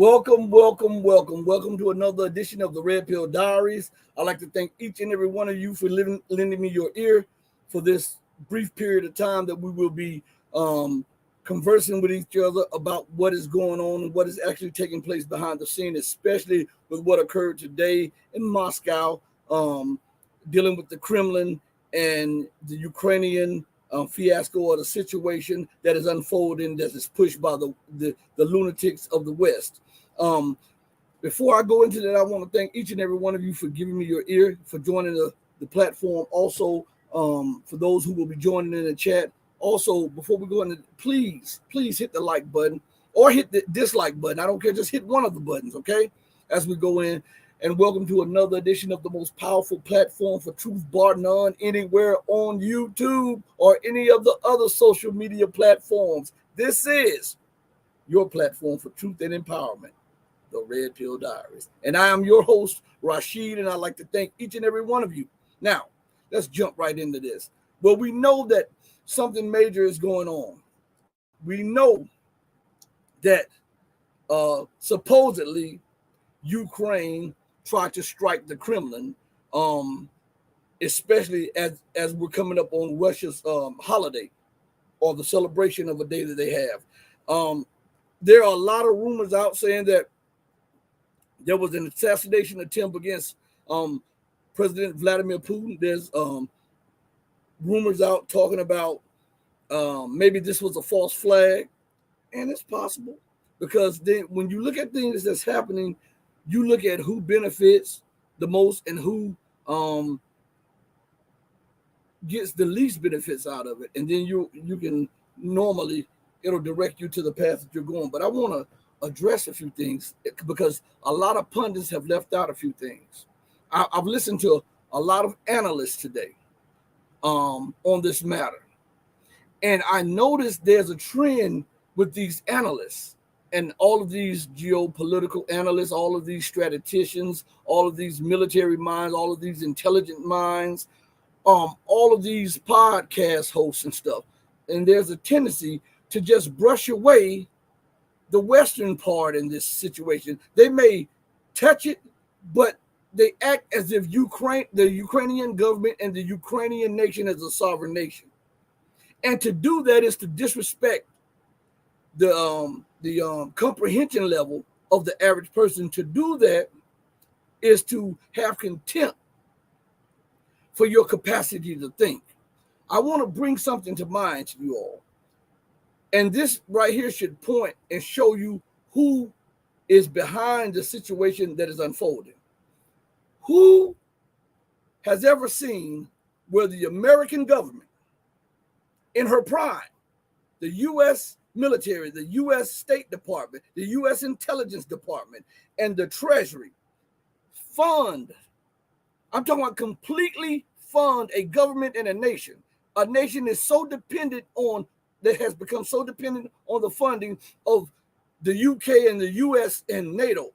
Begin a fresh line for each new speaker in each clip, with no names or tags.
Welcome to another edition of the Red Pill Diaries. I'd like to thank each and every one of you for lending me your ear for this brief period of time that we will be conversing with each other about what is going on and what is actually taking place behind the scene, especially with what occurred today in Moscow, dealing with the Kremlin and the Ukrainian fiasco or the situation that is unfolding that is pushed by the lunatics of the West. Before I go into that, I want to thank each and every one of you for giving me your ear, for joining the platform. Also, for those who will be joining in the chat. Also, before we go into, please hit the like button or hit the dislike button. I don't care. Just hit one of the buttons, okay? As we go in. And welcome to another edition of the most powerful platform for truth, bar none, anywhere on YouTube or any of the other social media platforms. This is your platform for truth and empowerment, the Red Pill Diaries. And I am your host, Rashid, and I'd like to thank each and every one of you. Now, let's jump right into this. Well, we know that something major is going on. We know that supposedly Ukraine tried to strike the Kremlin, especially as we're coming up on Russia's holiday or the celebration of a day that they have. There are a lot of rumors out saying that there was an assassination attempt against President Vladimir Putin. There's rumors out talking about maybe this was a false flag, and it's possible because then when you look at things that's happening, you look at who benefits the most and who gets the least benefits out of it. And then you can normally, it'll direct you to the path that you're going. But I want to address a few things because a lot of pundits have left out a few things. I've listened to a lot of analysts today on this matter. And I noticed there's a trend with these analysts. And all of these geopolitical analysts, all of these strategicians, all of these military minds, all of these intelligent minds, all of these podcast hosts and stuff. And there's a tendency to just brush away the Western part in this situation. They may touch it, but they act as if the Ukrainian government and the Ukrainian nation is a sovereign nation. And to do that is to disrespect the comprehension level of the average person. To do that is to have contempt for your capacity to think. I want to bring something to mind to you all. And this right here should point and show you who is behind the situation that is unfolding. Who has ever seen where the American government in her prime, the U.S. military, the U.S. State Department, the U.S. Intelligence Department, and the Treasury fund, I'm talking about completely fund a government and a nation. A nation is so dependent on, that has become so dependent on the funding of the UK and the US and NATO,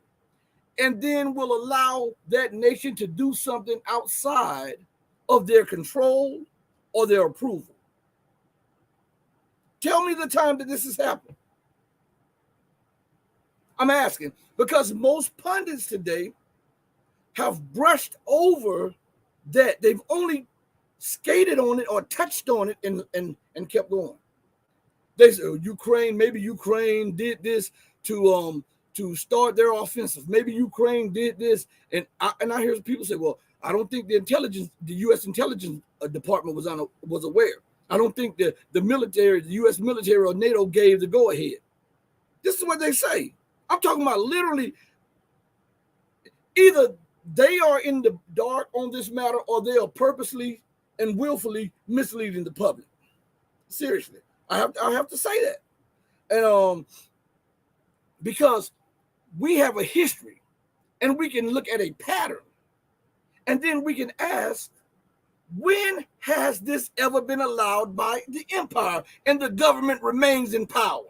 and then will allow that nation to do something outside of their control or their approval. Tell me the time that this has happened. I'm asking because most pundits today have brushed over that. They've only skated on it or touched on it and kept going. They say maybe Ukraine did this to start their offensive. Maybe Ukraine did this, and I hear people say, "Well, I don't think the U.S. intelligence department was aware. I don't think the military, the U.S. military or NATO gave the go-ahead." This is what they say. I'm talking about literally either they are in the dark on this matter or they are purposely and willfully misleading the public. Seriously, I have to say that. And because we have a history and we can look at a pattern and then we can ask, when has this ever been allowed by the empire and the government remains in power?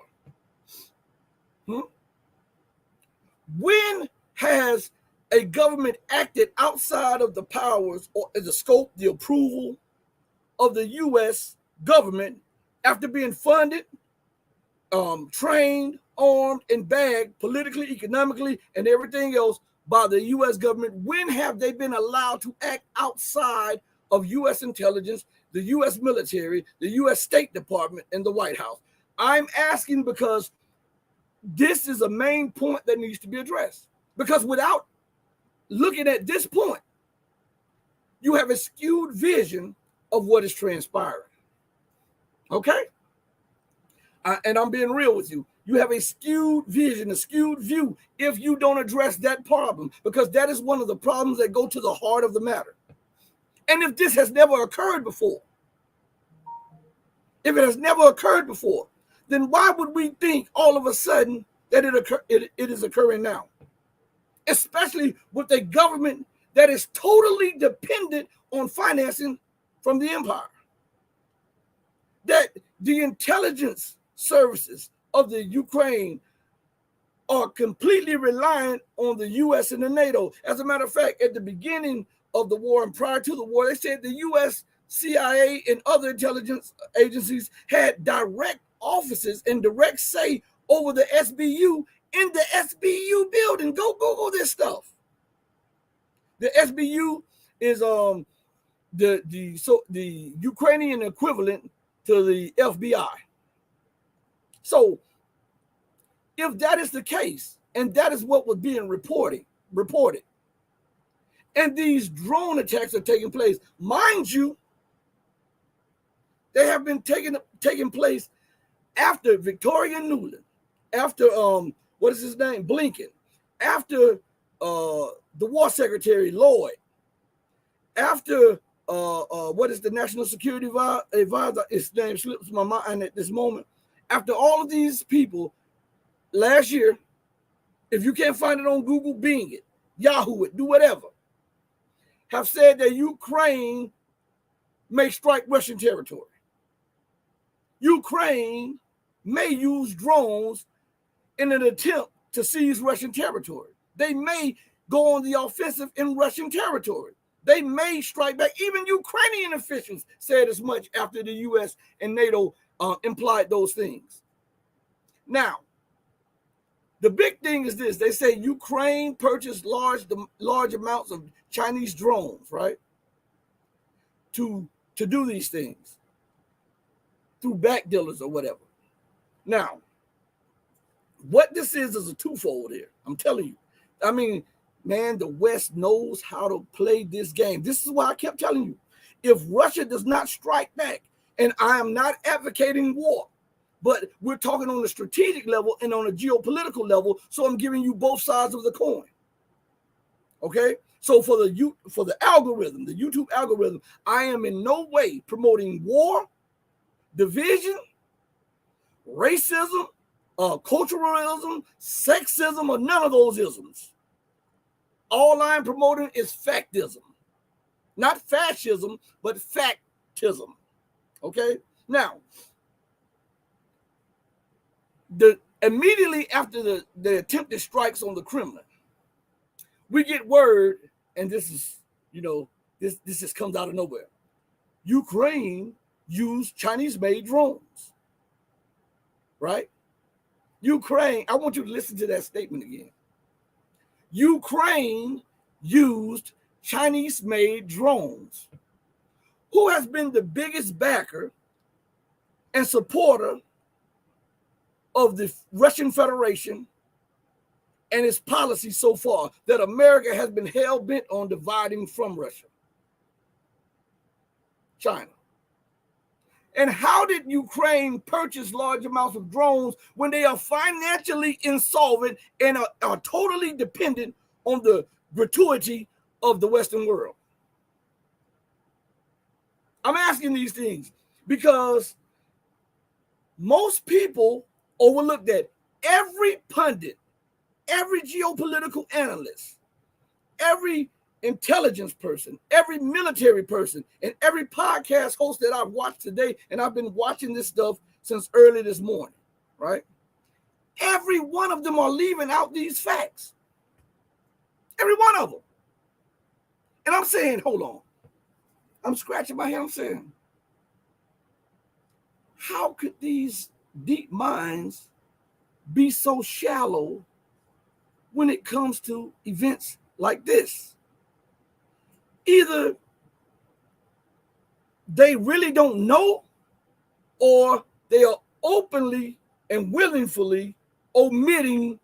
When has a government acted outside of the powers or the scope, the approval of the U.S. government after being funded, trained, armed, and bagged politically, economically, and everything else by the U.S. government. When have they been allowed to act outside of U.S. intelligence, the U.S. military, the U.S. State Department, and the White House? I'm asking because this is a main point that needs to be addressed. Because without looking at this point, you have a skewed vision of what is transpiring. Okay? And I'm being real with you. You have a skewed vision, a skewed view if you don't address that problem, because that is one of the problems that go to the heart of the matter. And if this has never occurred before, then why would we think all of a sudden that it is occurring now? Especially with a government that is totally dependent on financing from the empire. That the intelligence services of the Ukraine are completely reliant on the U.S. and the NATO. As a matter of fact, at the beginning of the war and prior to the war, they said the U.S., CIA, and other intelligence agencies had direct offices and direct say over the SBU in the SBU building. Go Google this stuff. The SBU is the Ukrainian equivalent to the FBI. So if that is the case, and that is what was being reported, and these drone attacks are taking place, mind you, they have been taking place after Victoria Nuland, after what is his name, Blinken, after the War Secretary Lloyd, after what is the National Security Advisor? His name slips my mind at this moment. After all of these people last year, if you can't find it on Google, Bing it, Yahoo it, do whatever, have said that Ukraine may strike Russian territory. Ukraine may use drones in an attempt to seize Russian territory. They may go on the offensive in Russian territory. They may strike back. Even Ukrainian officials said as much after the U.S. and NATO implied those things. Now, the big thing is this. They say Ukraine purchased large amounts of Chinese drones, right, to do these things through back dealers or whatever. Now, what this is a twofold here. I'm telling you. I mean, man, the West knows how to play this game. This is why I kept telling you, if Russia does not strike back, and I am not advocating war, but we're talking on a strategic level and on a geopolitical level, so I'm giving you both sides of the coin. Okay? So for the algorithm, the YouTube algorithm, I am in no way promoting war, division, racism, culturalism, sexism, or none of those isms. All I'm promoting is factism. Not fascism, but factism. Okay? Now, immediately after the attempted strikes on the Kremlin, we get word, and this is, this just comes out of nowhere. Ukraine used Chinese-made drones. Right? Ukraine, I want you to listen to that statement again. Ukraine used Chinese-made drones. Who has been the biggest backer and supporter of the Russian Federation and its policy so far that America has been hell-bent on dividing from Russia? China. And how did Ukraine purchase large amounts of drones when they are financially insolvent and are totally dependent on the gratuity of the Western world? I'm asking these things because most people overlook that. Every pundit, every geopolitical analyst, every intelligence person, every military person, and every podcast host that I've watched today, and I've been watching this stuff since early this morning, right? Every one of them are leaving out these facts. Every one of them. And I'm saying, hold on. I'm scratching my head. I'm saying, how could these deep minds be so shallow when it comes to events like this? Either they really don't know, or they are openly and willingly omitting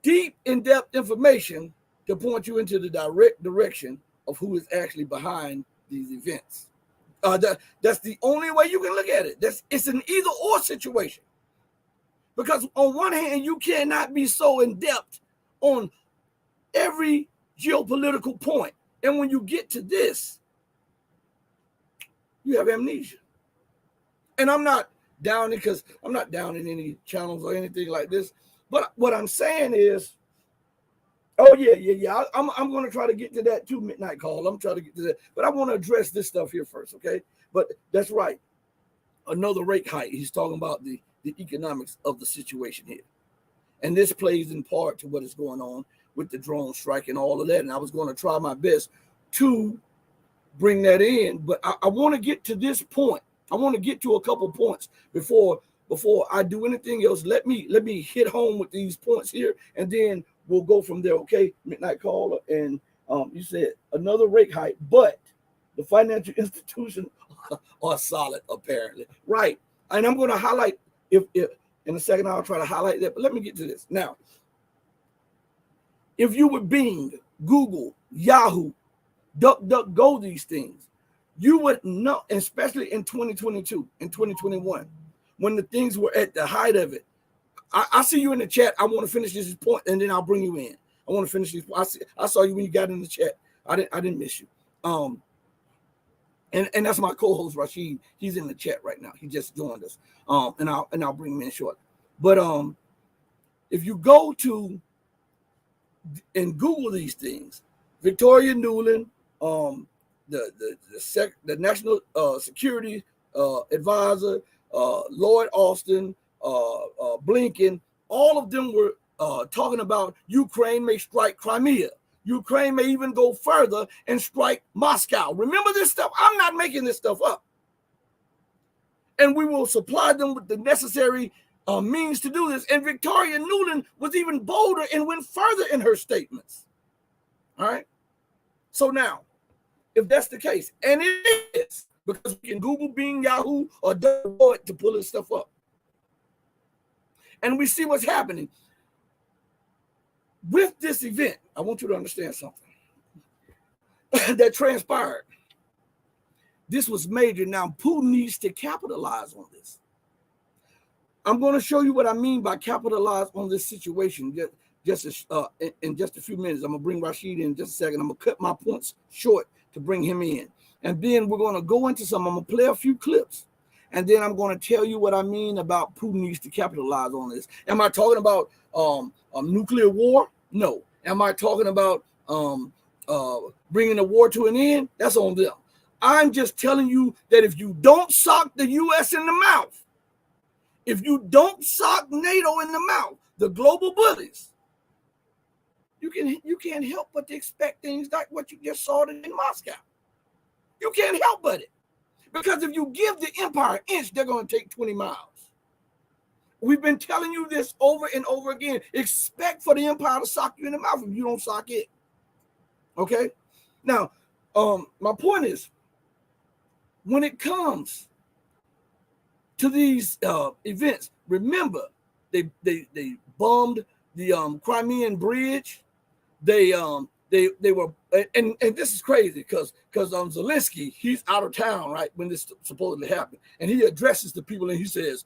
deep, in-depth information to point you into the direct direction of who is actually behind these events. That's the only way you can look at it. It's an either-or situation. Because on one hand, you cannot be so in-depth on every geopolitical point. And when you get to this, you have amnesia. And I'm not downing, because I'm not downing any channels or anything like this. But what I'm saying is, oh, yeah. I'm going to try to get to that too, Midnight Call. I'm trying to get to that. But I want to address this stuff here first, okay? But that's right. Another rate hike. He's talking about the economics of the situation here. And this plays in part to what is going on with the drone strike and all of that. And I was going to try my best to bring that in. But I want to get to this point. I want to get to a couple points before I do anything else. Let me hit home with these points here, and then we'll go from there, okay? Midnight Caller, and you said another rate hike, but the financial institutions are solid, apparently. Right. And I'm going to highlight, if in a second I'll try to highlight that, but let me get to this. Now, if you would Bing, Google, Yahoo, DuckDuckGo these things, you would know, especially in 2022 and 2021, when the things were at the height of it. I see you in the chat. I want to finish this point, and then I'll bring you in. I want to finish this. I saw you when you got in the chat. I didn't miss you. And that's my co-host Rashid. He's in the chat right now. He just joined us. And I'll bring him in shortly. But if you go to and Google these things, Victoria Nuland, the National Security Advisor, Lloyd Austin, Blinken, all of them were talking about Ukraine may strike Crimea. Ukraine may even go further and strike Moscow. Remember this stuff? I'm not making this stuff up. And we will supply them with the necessary means to do this. And Victoria Nuland was even bolder and went further in her statements. All right. So now, if that's the case, and it is, because we can Google, Bing, Yahoo, or DuckDuckGo to pull this stuff up, and we see what's happening with this event. I want you to understand something that transpired. This was major. Now, Putin needs to capitalize on this. I'm going to show you what I mean by capitalize on this situation in just a few minutes. I'm going to bring Rashid in just a second. I'm going to cut my points short to bring him in. And then we're going to go into some. I'm going to play a few clips. And then I'm going to tell you what I mean about Putin needs to capitalize on this. Am I talking about nuclear war? No. Am I talking about bringing the war to an end? That's on them. I'm just telling you that if you don't sock the U.S. in the mouth, if you don't sock NATO in the mouth, the global bullies, you can't help but to expect things like what you just saw in Moscow. You can't help but it. Because if you give the empire an inch, they're going to take 20 miles. We've been telling you this over and over again. Expect for the empire to sock you in the mouth if you don't sock it. Okay? Now, my point is, when it comes to these events, remember, they bombed the Crimean Bridge. They were, and this is crazy because Zelensky, he's out of town, right, when this supposedly happened, and he addresses the people and he says,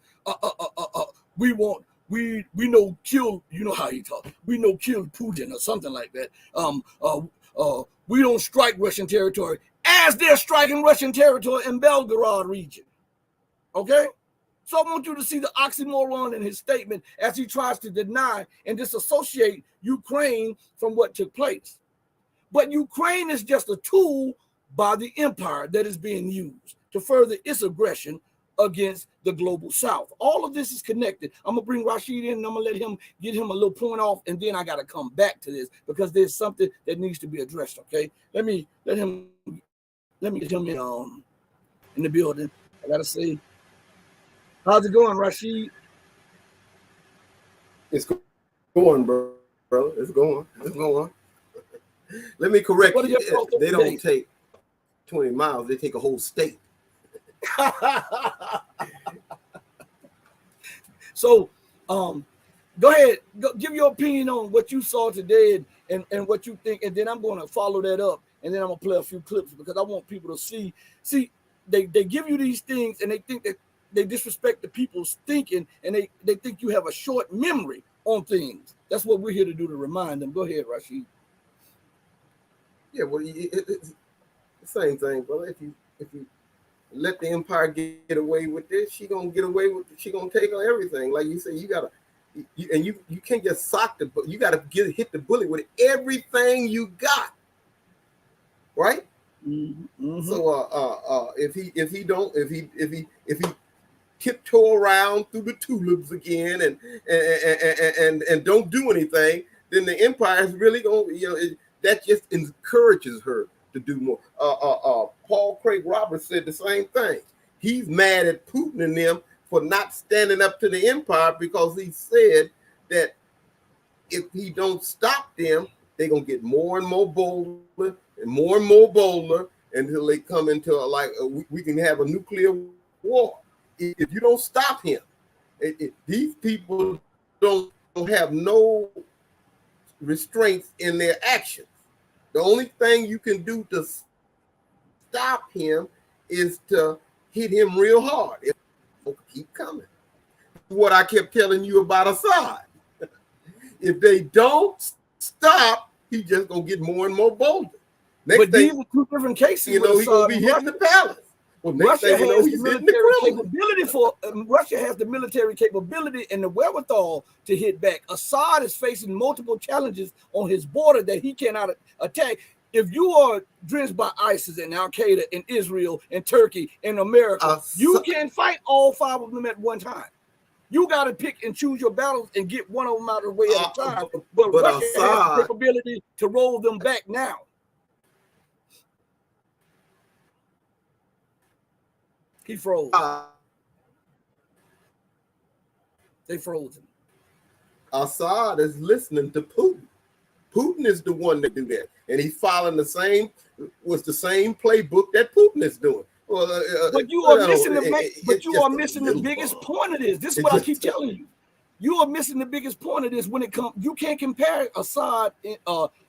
we know kill, you know how he talks, we know kill Putin or something like that. We don't strike Russian territory as they're striking Russian territory in Belgorod region. Okay? So I want you to see the oxymoron in his statement as he tries to deny and disassociate Ukraine from what took place. But Ukraine is just a tool by the empire that is being used to further its aggression against the global south. All of this is connected. I'm going to bring Rashid in and I'm going to let him get him a little point off, and then I got to come back to this because there's something that needs to be addressed, okay? Let me get him in the building. I got to see. How's it going, Rashid?
It's going, bro. It's going. It's going. Let me correct
What are
you.
your thoughts
They
today?
don't take 20 miles. They take a whole state.
So, go ahead. Give your opinion on what you saw today and what you think, and then I'm going to follow that up, and then I'm going to play a few clips because I want people to see. They give you these things, and they think that they disrespect the people's thinking, and they think you have a short memory on things. That's what we're here to do, to remind them. Go ahead, Rashid.
Yeah, well, it's the same thing, brother. If you let the empire get away with this, she gonna get away with it. She gonna take on everything. Like you said, you can't just sock the, you gotta hit the bullet with everything you got, right?
Mm-hmm.
So if he tiptoe around through the tulips again and don't do anything, then the empire is really gonna, that just encourages her to do more. Paul Craig Roberts said the same thing. He's mad at Putin and them for not standing up to the empire because he said that if he don't stop them, they're gonna get more and more bolder until they come into we can have a nuclear war. If you don't stop him, these people don't have no restraints in their actions. The only thing you can do to stop him is to hit him real hard. It'll keep coming. What I kept telling you about Assad. If they don't stop, he's just gonna get more and more bolder.
But these are two different cases.
He's gonna be hitting the palace. Well,
Russia has the military capability Russia has the military capability and the wherewithal to hit back. Assad is facing multiple challenges on his border that he cannot attack. If you are drenched by ISIS and Al Qaeda and Israel and Turkey and America, you can't fight all five of them at one time. You got to pick and choose your battles and get one of them out of the way at a time. But Russia has the capability to roll them back now. He froze. They froze him.
Assad is listening to Putin. Putin is the one that do that, and he's following the same playbook that Putin is doing.
But you are missing the biggest point of this. This is what I keep telling you. You are missing the biggest point of this when it comes. You can't compare Assad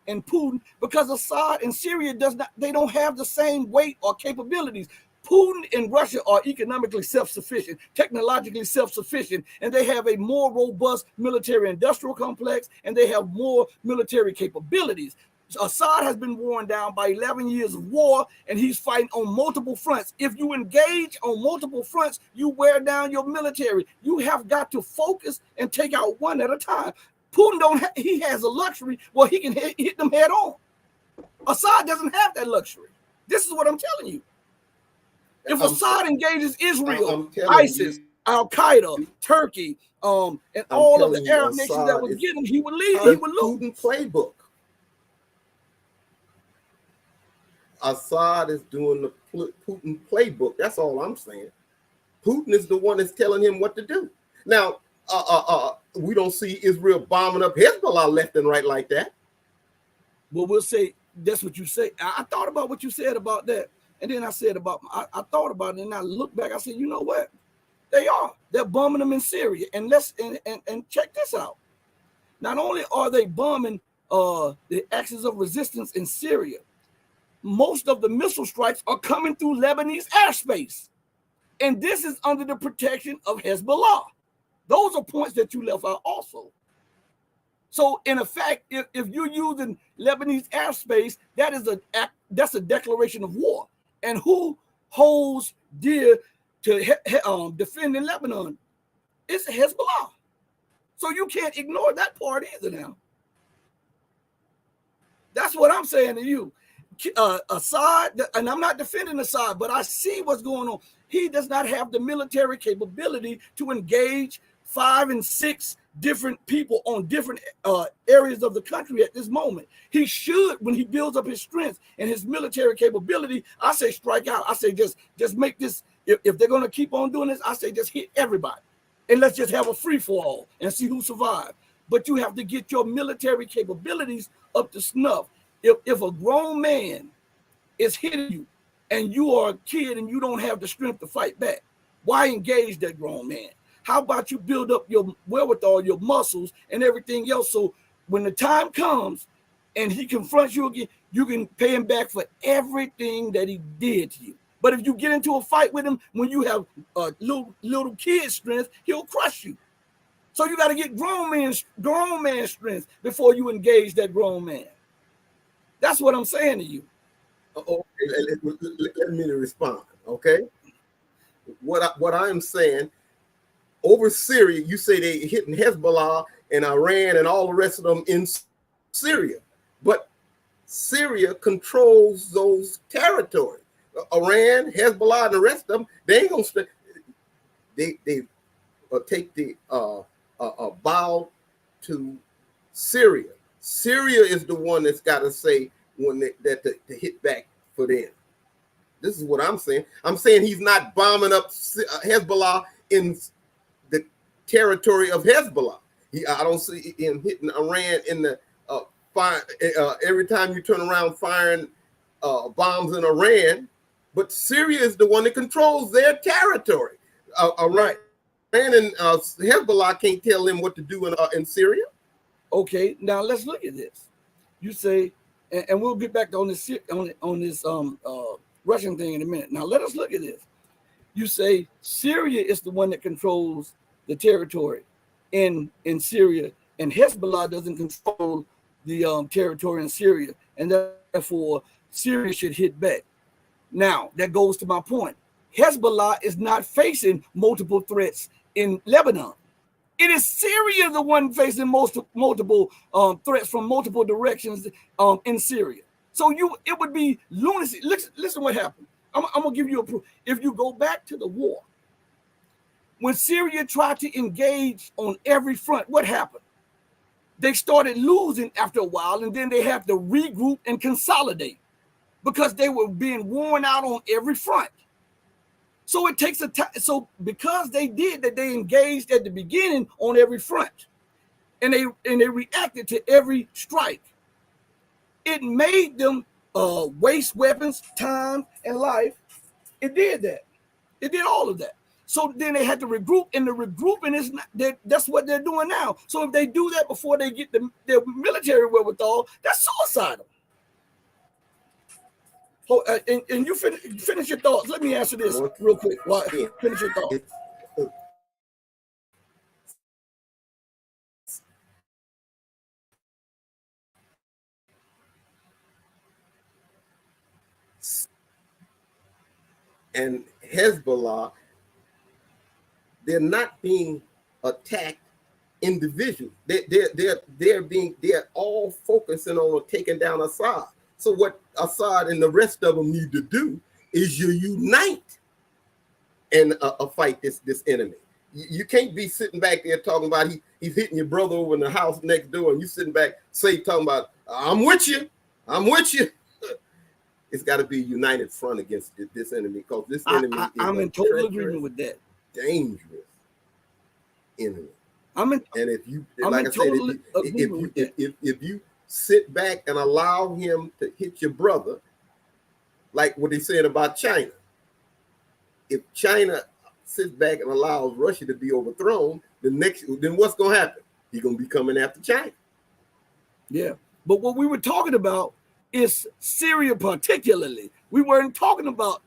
and Putin because Assad and Syria they don't have the same weight or capabilities. Putin and Russia are economically self-sufficient, technologically self-sufficient, and they have a more robust military-industrial complex, and they have more military capabilities. Assad has been worn down by 11 years of war, and he's fighting on multiple fronts. If you engage on multiple fronts, you wear down your military. You have got to focus and take out one at a time. Putin he has a luxury where he can hit them head on. Assad doesn't have that luxury. This is what I'm telling you. If Assad engages Israel, ISIS, Al Qaeda, Turkey, and all of the Arab nations that would get him, he would leave. He would lose.
Putin playbook. Assad is doing the Putin playbook. That's all I'm saying. Putin is the one that's telling him what to do. Now, we don't see Israel bombing up Hezbollah left and right like that.
Well, we'll say that's what you say. I thought about what you said about that. And then I said I thought about it, and I looked back. I said, you know what? They're bombing them in Syria. And and check this out. Not only are they bombing the axis of resistance in Syria, most of the missile strikes are coming through Lebanese airspace. And this is under the protection of Hezbollah. Those are points that you left out also. So in effect, if you're using Lebanese airspace, that's a declaration of war. And who holds dear to defending Lebanon? It's Hezbollah. So you can't ignore that part either now. That's what I'm saying to you. Assad, and I'm not defending Assad, but I see what's going on. He does not have the military capability to engage 5 and 6 different people on different areas of the country at this moment. He should, when he builds up his strength and his military capability, I say strike out. I say just make this, if they're going to keep on doing this, I say just hit everybody. And let's just have a free-for-all and see who survives. But you have to get your military capabilities up to snuff. If a grown man is hitting you and you are a kid and you don't have the strength to fight back, why engage that grown man? How about you build up your wherewithal, your muscles, and everything else, so when the time comes and he confronts you again, you can pay him back for everything that he did to you. But if you get into a fight with him when you have little kid strength, he'll crush you. So you got to get grown man strength before you engage that grown man. That's what I'm saying to you.
Okay, let me respond. Okay, what I'm saying, over Syria, you say they hitting Hezbollah and Iran and all the rest of them in Syria, but Syria controls those territories. Iran, Hezbollah, and the rest of them, they ain't gonna they take the bow to Syria. Syria is the one that's got to say when to hit back for them. This is what I'm saying. I'm saying he's not bombing up Hezbollah in the territory of Hezbollah. I don't see him hitting Iran in the fire. Every time you turn around firing bombs in Iran, but Syria is the one that controls their territory. Iran and Hezbollah can't tell them what to do in Syria.
Okay, now let's look at this. You say, and we'll get back on this Russian thing in a minute. Now let us look at this. You say Syria is the one that controls the territory in Syria, and Hezbollah doesn't control the territory in Syria, and therefore Syria should hit back. Now that goes to my point. Hezbollah is not facing multiple threats in Lebanon. It is Syria the one facing multiple threats from multiple directions in Syria. So it would be lunacy. Listen what happened. I'm gonna give you a proof. If you go back to the war, when Syria tried to engage on every front, what happened? They started losing after a while, and then they had to regroup and consolidate because they were being worn out on every front. So it takes a time. So because they did that, they engaged at the beginning on every front, and they reacted to every strike. It made them waste weapons, time, and life. It did that. It did all of that. So then they had to regroup, and the regrouping is that's what they're doing now. So if they do that before they get their military wherewithal, that's suicidal. Oh, and you finish your thoughts. Let me answer this real quick. Finish your thoughts.
And Hezbollah, they're not being attacked individually. They're all focusing on taking down Assad. So what Assad and the rest of them need to do is you unite and fight this enemy. You can't be sitting back there talking about he's hitting your brother over in the house next door, and you sitting back talking about I'm with you. It's got to be a united front against this enemy, because this enemy
I'm in total agreement with that.
Dangerous enemy.
And
if you, like I said, if you sit back and allow him to hit your brother, like what they said about China. If China sits back and allows Russia to be overthrown, then what's going to happen? He's going to be coming after China.
Yeah, but what we were talking about is Syria particularly. We weren't talking about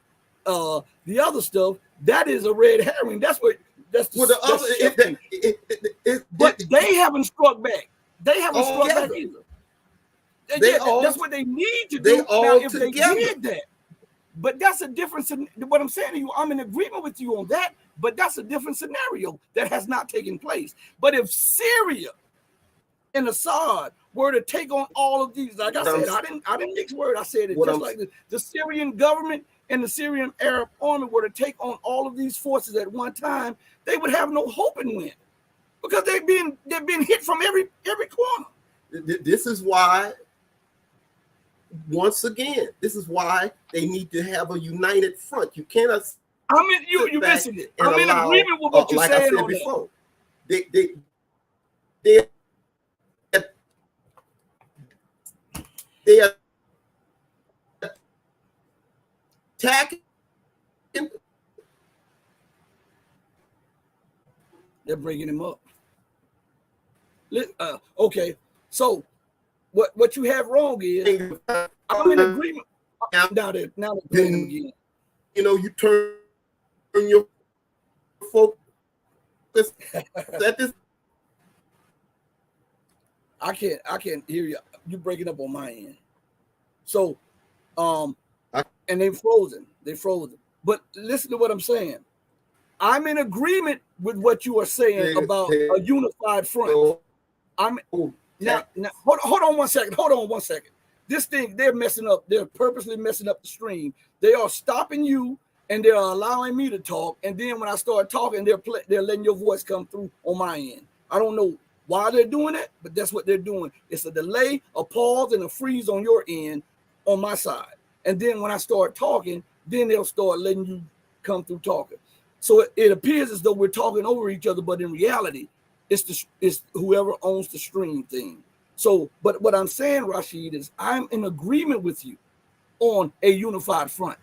the other stuff. That is a red herring. But they haven't struck back. They haven't struck back either. That's what they need to do. Now, if they did that, but that's a different. What I'm saying to you, I'm in agreement with you on that. But that's a different scenario that has not taken place. But if Syria and Assad were to take on all of these, like I said, I didn't mix words. I said it just like the Syrian government and the Syrian Arab army were to take on all of these forces at one time, they would have no hope in win. Because they're being hit from every corner.
This is why, once again, this is why they need to have a united front. You cannot.
I mean, you missing it. I'm in agreement with what you're
like
saying
I said
on
before.
that.
They are attacking.
They're bringing him up. Okay, so what you have wrong is I'm in agreement. Now they're playing him again.
You know, you turn your focus at this.
I can't hear you. You're breaking up on my end. So, and they're frozen. But listen to what I'm saying. I'm in agreement with what you are saying about a unified front. Now, hold on 1 second. Hold on 1 second. This thing, they're messing up. They're purposely messing up the stream. They are stopping you and they're allowing me to talk. And then when I start talking, they're letting your voice come through on my end. I don't know why they're doing that, but that's what they're doing. It's a delay, a pause, and a freeze on your end on my side. And then when I start talking, then they'll start letting you come through talking. So it appears as though we're talking over each other, but in reality, it's whoever owns the stream thing. So, but what I'm saying, Rashid, is I'm in agreement with you on a unified front.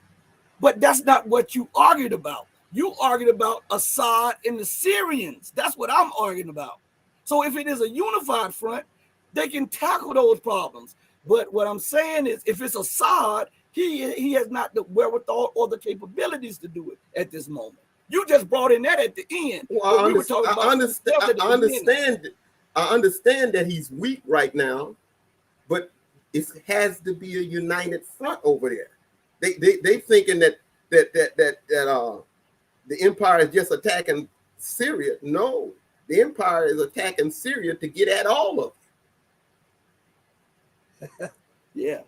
But that's not what you argued about. You argued about Assad and the Syrians. That's what I'm arguing about. So if it is a unified front, they can tackle those problems. But what I'm saying is if it's Assad, he has not the wherewithal or the capabilities to do it at this moment. You just brought in that at the end.
Well, I understand that he's weak right now, but it has to be a united front over there. They thinking that the empire is just attacking Syria. No, the empire is attacking Syria to get at all of
them. Yeah.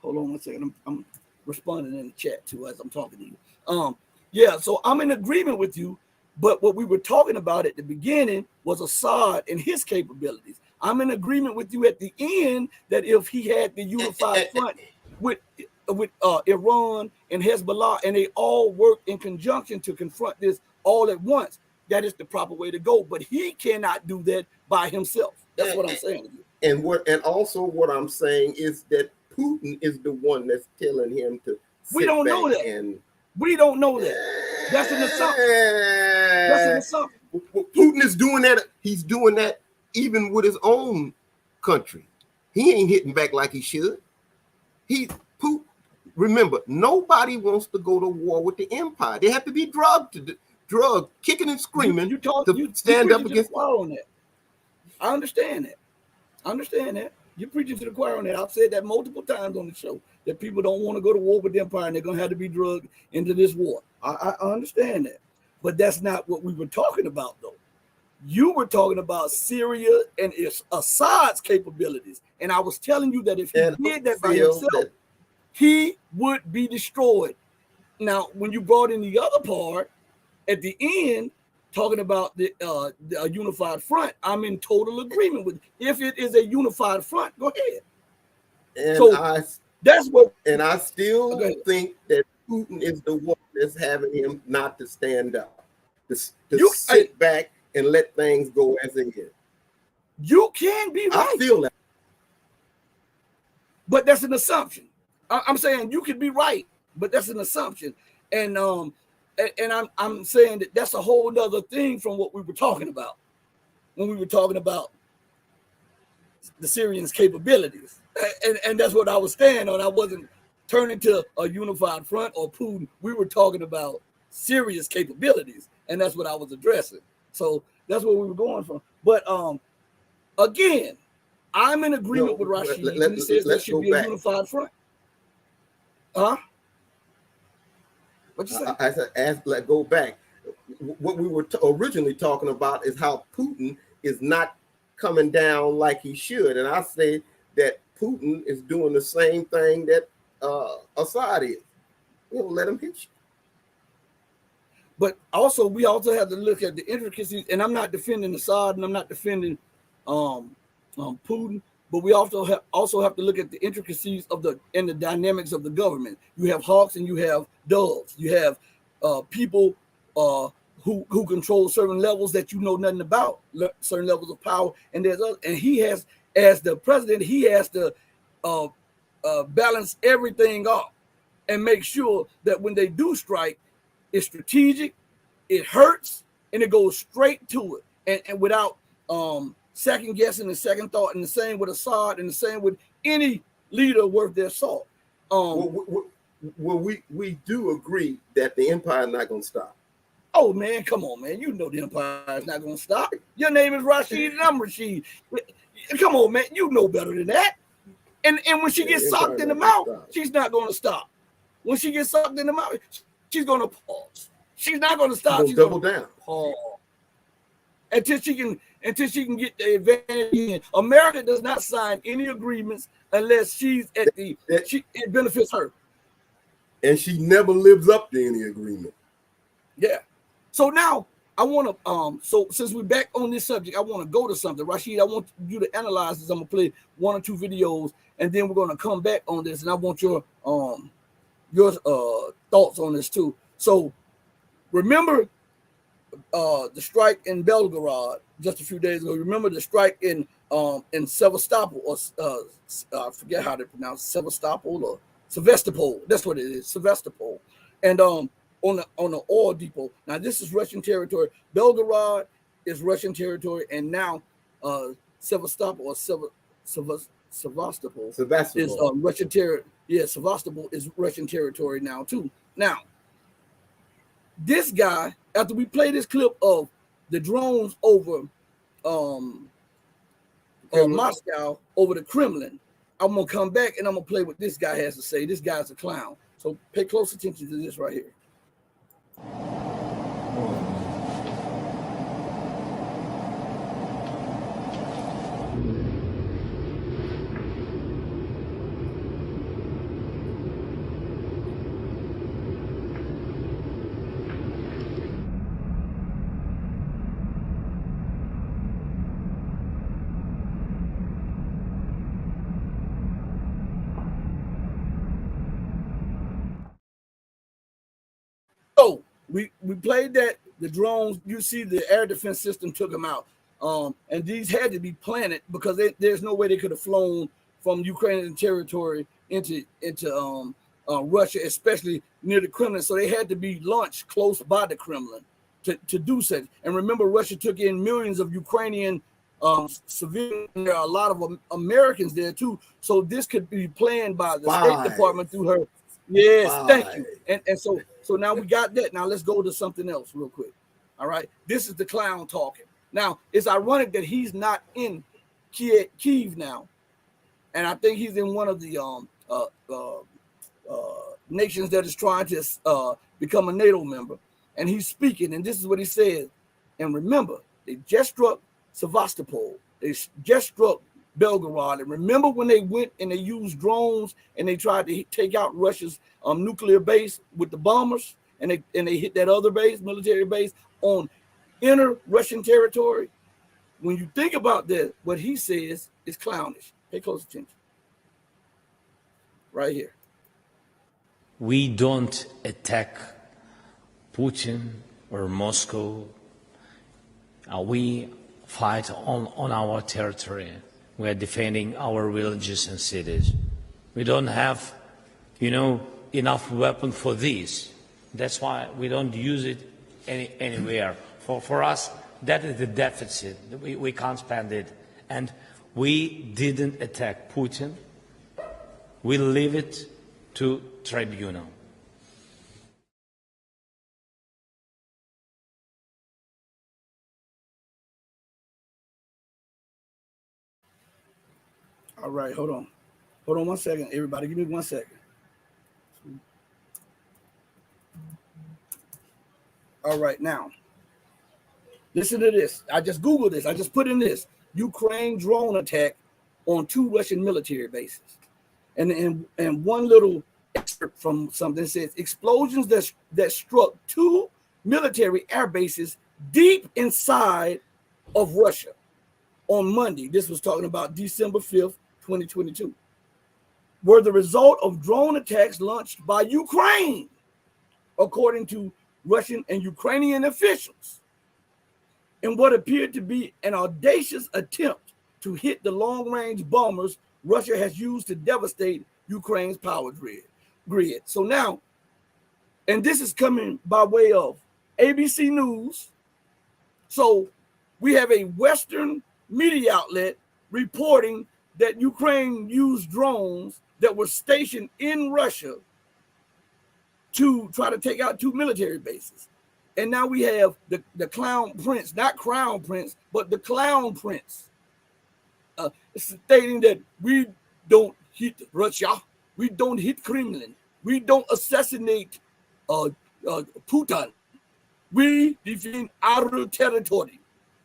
Hold on 1 second. I'm responding in the chat too as I'm talking to you. Yeah, so I'm in agreement with you, but what we were talking about at the beginning was Assad and his capabilities. I'm in agreement with you at the end that if he had the unified front with Iran and Hezbollah, and they all work in conjunction to confront this all at once, that is the proper way to go. But he cannot do that by himself. That's what I'm saying.
And also what I'm saying is that Putin is the one that's telling him to.
We don't know that. We don't know that. That's an assumption. That's an assumption.
Putin is doing that. He's doing that even with his own country. He ain't hitting back like he should. Putin. Remember, nobody wants to go to war with the empire. They have to be drugged, kicking and screaming to stand up against.
On that. I understand that. You're preaching to the choir on that. I've said that multiple times on the show, that people don't want to go to war with the empire and they're going to have to be drugged into this war. I understand that. But that's not what we were talking about, though. You were talking about Syria and Assad's capabilities. And I was telling you that if he did that by himself, he would be destroyed. Now, when you brought in the other part at the end, talking about the unified front, I'm in total agreement with you. If it is a unified front, go ahead.
And
so that's what.
And I still think that Putin is the one that's having him not to stand up, to sit back and let things go as it is.
You can be right.
I feel that,
but that's an assumption. I'm saying you can be right, but that's an assumption, and I'm saying that that's a whole nother thing from what we were talking about when we were talking about the Syrians' capabilities. And that's what I was standing on. I wasn't turning to a unified front or Putin. We were talking about Syria's capabilities, and that's what I was addressing. So that's where we were going from. But again, I'm in agreement with Rashid when he says there should be a unified front. Huh? What you say?
I said, go back. What we were originally talking about is how Putin is not coming down like he should, and I say that Putin is doing the same thing that Assad is. Let him hit you.
But also, we also have to look at the intricacies. And I'm not defending Assad, and I'm not defending Putin, but we also have to look at the intricacies of the dynamics of the government. You have hawks and you have doves. You have people who control certain levels that you know nothing about, certain levels of power. And there's other, and he has, as the president, he has to balance everything off and make sure that when they do strike, it's strategic, it hurts, and it goes straight to it, and without second guessing and second thought. And the same with Assad, and the same with any leader worth their salt.
Well, we do agree that the empire is not going to stop.
Oh man, come on, man! You know the empire is not going to stop. Your name is Rashid, and I'm Rashid. Come on, man! You know better than that. And when she gets sucked in the mouth, she's not going to stop. When she gets sucked in the mouth, she's going to pause. She's not going to stop.
She's double down.
Pause until she can get the advantage in. America does not sign any agreements unless she's at it benefits her.
And she never lives up to any agreement.
Yeah. So now I want to so since we're back on this subject, I want to go to something. Rashid, I want you to analyze this. I'm gonna play 1 or 2 videos, and then we're gonna come back on this, and I want your thoughts on this too. So remember the strike in Belgorod just a few days ago. Remember the strike in Sevastopol, or I forget how to pronounce Sevastopol or Sevastopol. That's what it is, Sevastopol. And on the oil depot. Now this is Russian territory. Belgorod is Russian territory, and now Sevastopol or Sevastopol is Russian territory. Yeah, Sevastopol is Russian territory now too. Now, this guy, after we play this clip of the drones over Moscow, over the Kremlin, I'm gonna come back and I'm gonna play what this guy has to say. This guy's a clown. So pay close attention to this right here. So we played that. The drones, you see the air defense system took them out. And these had to be planted because there's no way they could have flown from Ukrainian territory into Russia, especially near the Kremlin. So they had to be launched close by the Kremlin to do such. And remember, Russia took in millions of Ukrainian civilians. There are a lot of Americans there too. So this could be planned by the State Department through her. Yes, thank you. And so now we got that. Now let's go to something else real quick. All right. This is the clown talking. Now, it's ironic that he's not in Kyiv now. And I think he's in one of the nations that is trying to become a NATO member. And he's speaking, and this is what he said. And remember, they just struck Sevastopol. They just struck Belgorod. And remember when they went and they used drones and they tried to take out Russia's nuclear base with the bombers, and they hit that other base, military base, on inner Russian territory? When you think about that, what he says is clownish. Pay close attention. Right here.
We don't attack Putin or Moscow. We fight on our territory. We are defending our villages and cities. We don't have, enough weapon for this. That's why we don't use it anywhere. For us, that is the deficit. We can't spend it. And we didn't attack Putin. We leave it to tribunal.
All right, hold on. Hold on 1 second, everybody. Give me 1 second. All right, now, listen to this. I just Googled this. I just put in this. Ukraine drone attack on 2 Russian military bases. And one little excerpt from something says, explosions that struck 2 military air bases deep inside of Russia on Monday. This was talking about December 5th, 2022, were the result of drone attacks launched by Ukraine, according to Russian and Ukrainian officials, in what appeared to be an audacious attempt to hit the long-range bombers Russia has used to devastate Ukraine's power grid. So now, and this is coming by way of ABC News. So we have a Western media outlet reporting that Ukraine used drones that were stationed in Russia to try to take out 2 military bases. And now we have the clown prince, not crown prince, but the clown prince, stating that we don't hit Russia, we don't hit Kremlin, we don't assassinate Putin, we defend our territory,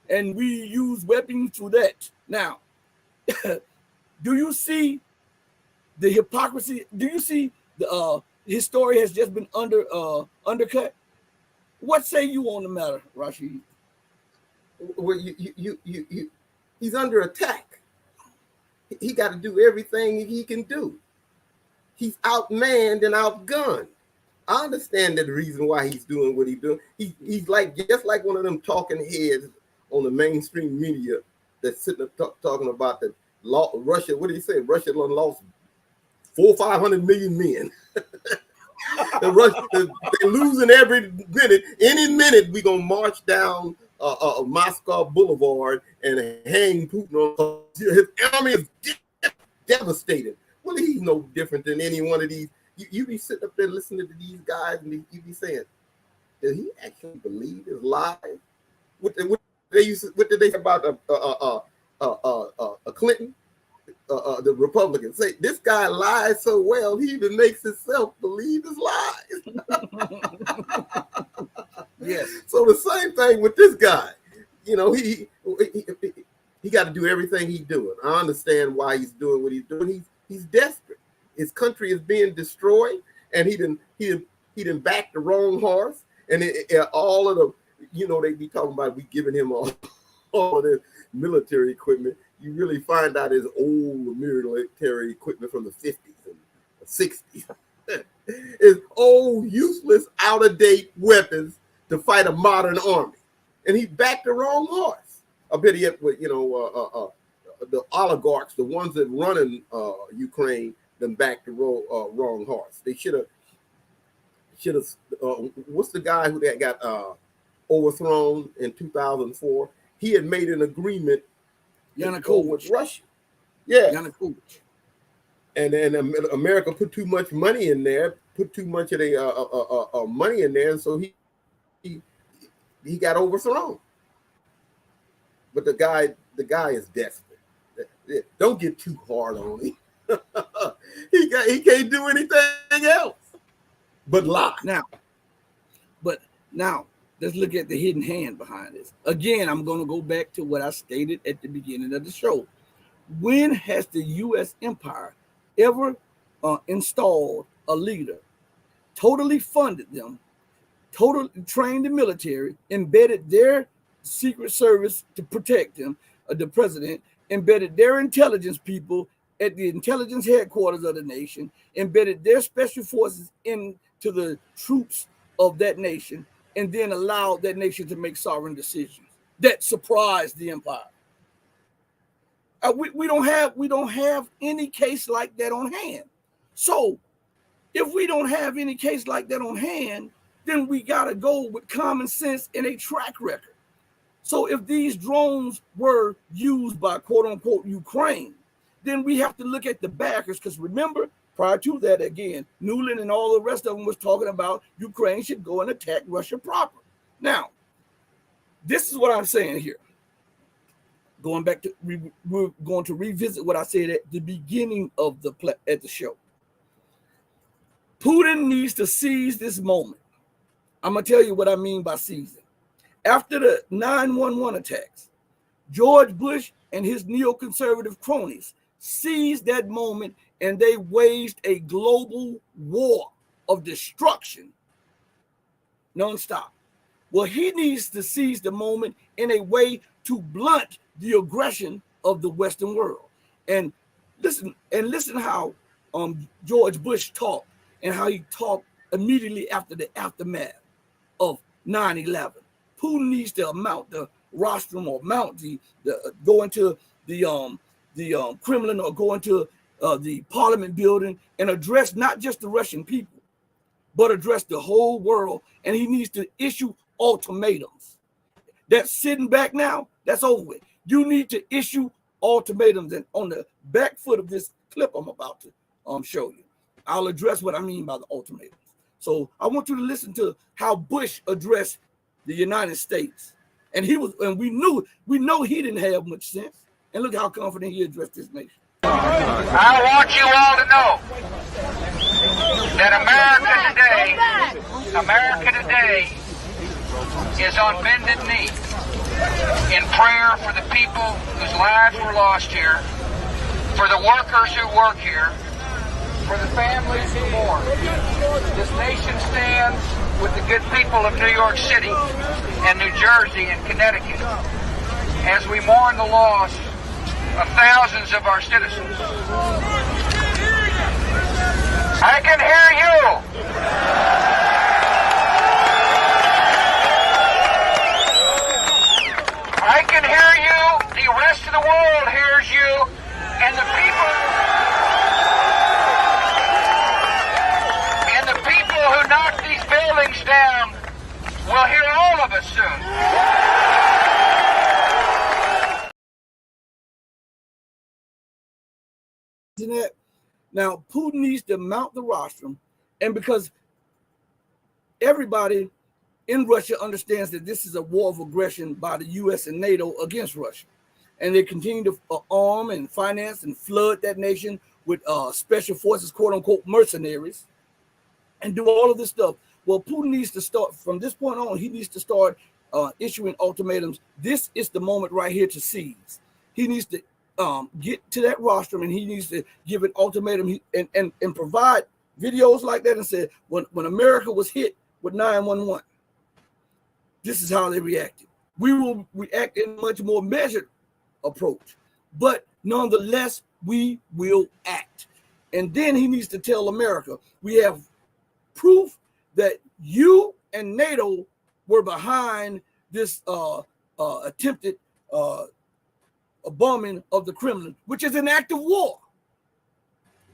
and we use weapons to that. Now, do you see the hypocrisy? Do you see the his story has just been undercut? What say you on the matter, Rashid?
Well, he's under attack. He got to do everything he can do. He's outmanned and outgunned. I understand that the reason why he's doing what he's doing. He's like just like one of them talking heads on the mainstream media that's sitting up talking about the Russia. What did he say? Russia lost 400 or 500 million men. They're losing every minute. Any minute we're gonna march down Moscow Boulevard and hang Putin on. His army is devastated. Well, he's no different than any one of these. You be sitting up there listening to these guys, and you be saying, "Did he actually believe his lies?" What did they say about Clinton? The Republicans say this guy lies so well he even makes himself believe his lies.
Yes.
So the same thing with this guy. You know, he got to do everything he's doing. I understand why he's doing what he's doing. He's desperate. His country is being destroyed, and he didn't back the wrong horse. And all of the, you know, they be talking about we giving him all of this military equipment. You really find out his old military equipment from the 50s and the 60s. It's old, useless, out-of-date weapons to fight a modern army. And he backed the wrong horse. I bet yet with, you know, the oligarchs, the ones that running Ukraine, then backed the wrong horse. They should have, what's the guy who that got overthrown in 2004? He had made an agreement with Russia. Yeah.
Yanukovych.
And America put too much money in there, put too much of the money in there, and so he got overthrown. But the guy is desperate. Don't get too hard on him. he can't do anything else but lie.
Now, let's look at the hidden hand behind this. Again, I'm going to go back to what I stated at the beginning of the show. When has the U.S. empire ever installed a leader, totally funded them, totally trained the military, embedded their secret service to protect them, the president, embedded their intelligence people at the intelligence headquarters of the nation, embedded their special forces into the troops of that nation, and then allowed that nation to make sovereign decisions that surprised the empire? We don't have any case like that on hand. So if we don't have any case like that on hand, then we got to go with common sense and a track record. So if these drones were used by quote unquote Ukraine, then we have to look at the backers, because remember, prior to that, again, Newland and all the rest of them was talking about Ukraine should go and attack Russia proper. Now, this is what I'm saying here. Going back to, we're going to revisit what I said at the beginning of the show. Putin needs to seize this moment. I'm going to tell you what I mean by seizing. After the 9/11 attacks, George Bush and his neoconservative cronies seized that moment, and they waged a global war of destruction nonstop. Well, he needs to seize the moment in a way to blunt the aggression of the Western world. And listen how George Bush talked, and how he talked immediately after the aftermath of 9/11. Putin needs to mount the rostrum, or mount the go into the Kremlin, or go into the Parliament building and address not just the Russian people, but address the whole world. And he needs to issue ultimatums. That's sitting back now. That's over with. You need to issue ultimatums. And on the back foot of this clip I'm about to show you, I'll address what I mean by the ultimatums. So I want you to listen to how Bush addressed the United States. And we know he didn't have much sense. And look how confident he addressed this nation.
I want you all to know that America today is on bended knee in prayer for the people whose lives were lost here, for the workers who work here, for the families who mourn. This nation stands with the good people of New York City and New Jersey and Connecticut as we mourn the loss of thousands of our citizens. I can hear you. I can hear you. The rest of the world hears you. And the people who knock these buildings down will hear all of us soon.
Now, Putin needs to mount the rostrum, and because everybody in Russia understands that this is a war of aggression by the US and NATO against Russia, and they continue to arm and finance and flood that nation with special forces, quote unquote, mercenaries, and do all of this stuff. Well, Putin needs to start, from this point on, he needs to start issuing ultimatums. This is the moment right here to seize. He needs to get to that rostrum, and he needs to give an ultimatum and provide videos like that and say, when America was hit with 9/11, this is how they reacted. We will react in a much more measured approach, but nonetheless, we will act. And then he needs to tell America, we have proof that you and NATO were behind this attempted bombing of the Kremlin, which is an act of war.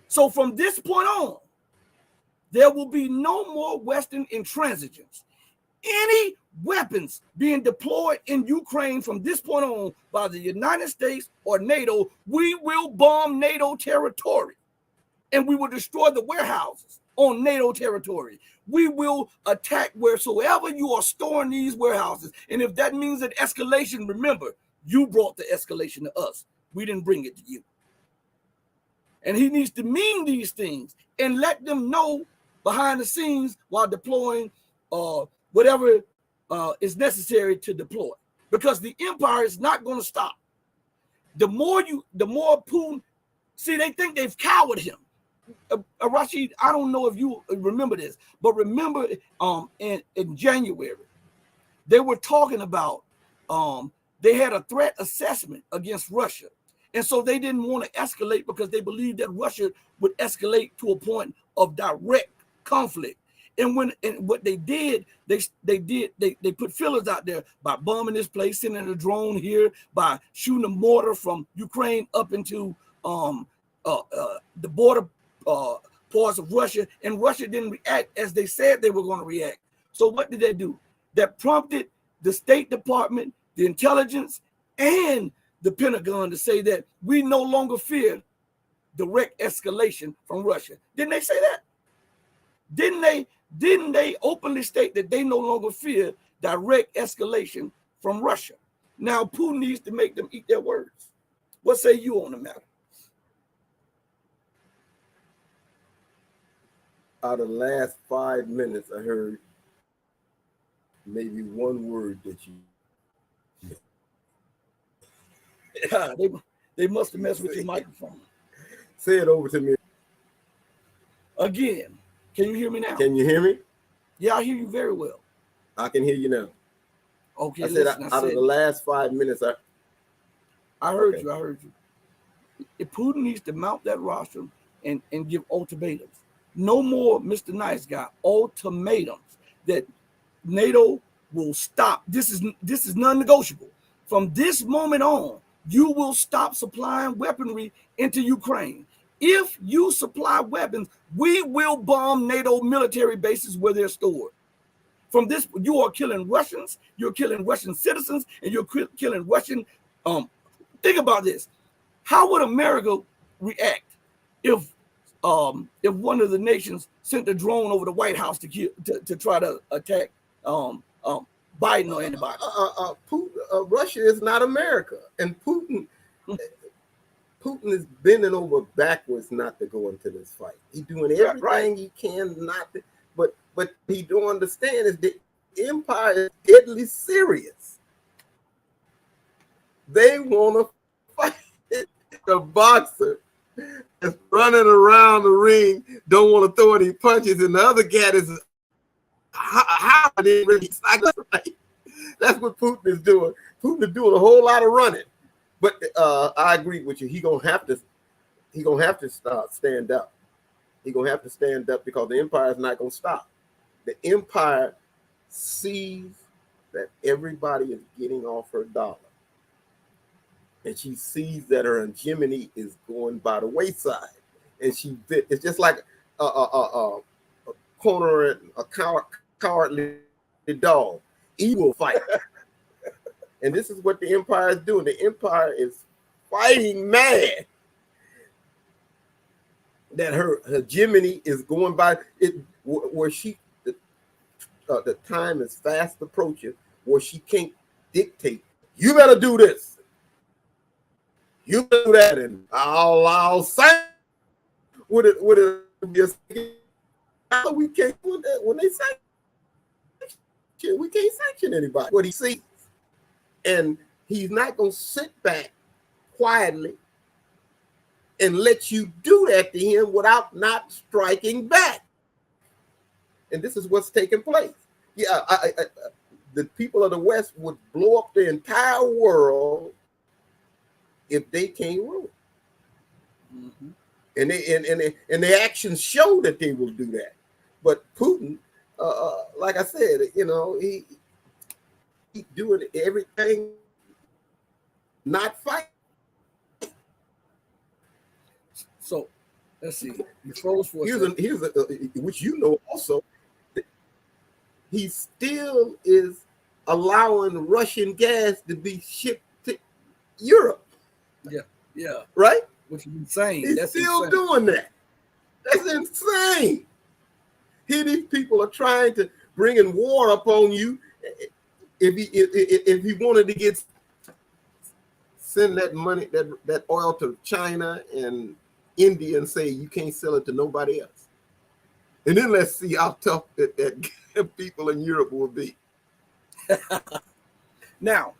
So from this point on, there will be no more Western intransigence. Any weapons being deployed in Ukraine from this point on by the United States or NATO, we will bomb NATO territory, and we will destroy the warehouses on NATO territory. We will attack wheresoever you are storing these warehouses. And if that means an escalation, remember, you brought the escalation to us. We didn't bring it to you. And he needs to mean these things and let them know behind the scenes while deploying whatever is necessary to deploy. Because the empire is not going to stop. The more Putin, see, they think they've cowered him. Rashid, I don't know if you remember this, but remember in January, they were talking about they had a threat assessment against Russia. And so they didn't want to escalate because they believed that Russia would escalate to a point of direct conflict. And what they did, they put fillers out there by bombing this place, sending a drone here, by shooting a mortar from Ukraine up into the border parts of Russia, and Russia didn't react as they said they were going to react. So what did they do? That prompted the State Department, the intelligence, and the Pentagon to say that we no longer fear direct escalation from Russia. Didn't they say that? Didn't they openly state that they no longer fear direct escalation from Russia? Now Putin needs to make them eat their words. What say you on the matter?
Out of the last 5 minutes, I heard maybe one word that you.
Yeah, they must have messed with your microphone.
Say it over to me.
Again, can you hear me now?
Can you hear me?
Yeah, I hear you very well.
I can hear you now.
Okay,
I said
listen,
out of the last 5 minutes,
I heard you. I heard you. If Putin needs to mount that rostrum and give ultimatums, no more Mr. Nice Guy, ultimatums that NATO will stop. This is non-negotiable. From this moment on, you will stop supplying weaponry into Ukraine. If you supply weapons, we will bomb NATO military bases where they're stored. From this, you are killing Russians, you're killing Russian citizens, and you're killing Russian. Think about this. How would America react if one of the nations sent a drone over the White House to try to attack Biden or anybody?
Russia is not America, and Putin is bending over backwards not to go into this fight. He's doing everything he can not to, but he don't understand is the empire is deadly serious. They want to fight. The boxer is running around the ring, don't want to throw any punches, and the other cat is how they really right. That's what Putin is doing. Putin is doing a whole lot of running. But I agree with you. He gonna have to stand up. He gonna have to stand up because the empire is not gonna stop. The empire sees that everybody is getting off her dollar, and she sees that her hegemony is going by the wayside, and it's just like a corner, a cowardly dog. He will fight. And this is what the empire is doing. The empire is fighting mad that her hegemony is going by it, where the time is fast approaching, where she can't dictate. You better do this. You do that, and I'll say would it be a we can't when they say we can't sanction anybody. What he sees. And he's not going to sit back quietly and let you do that to him without not striking back. And this is what's taking place. Yeah, the people of the West would blow up the entire world if they can't rule. Mm-hmm. And the actions show that they will do that. But Putin, like I said, he doing everything, not fight.
So let's see. He froze for
here's which also. He still is allowing Russian gas to be shipped to Europe.
Yeah.
Right?
Which is insane.
He's still doing that. That's insane. Here these people are trying to bring in war upon you. If he wanted to send that money, that oil to China and India and say you can't sell it to nobody else. And then let's see how tough that people in Europe will be.
Now,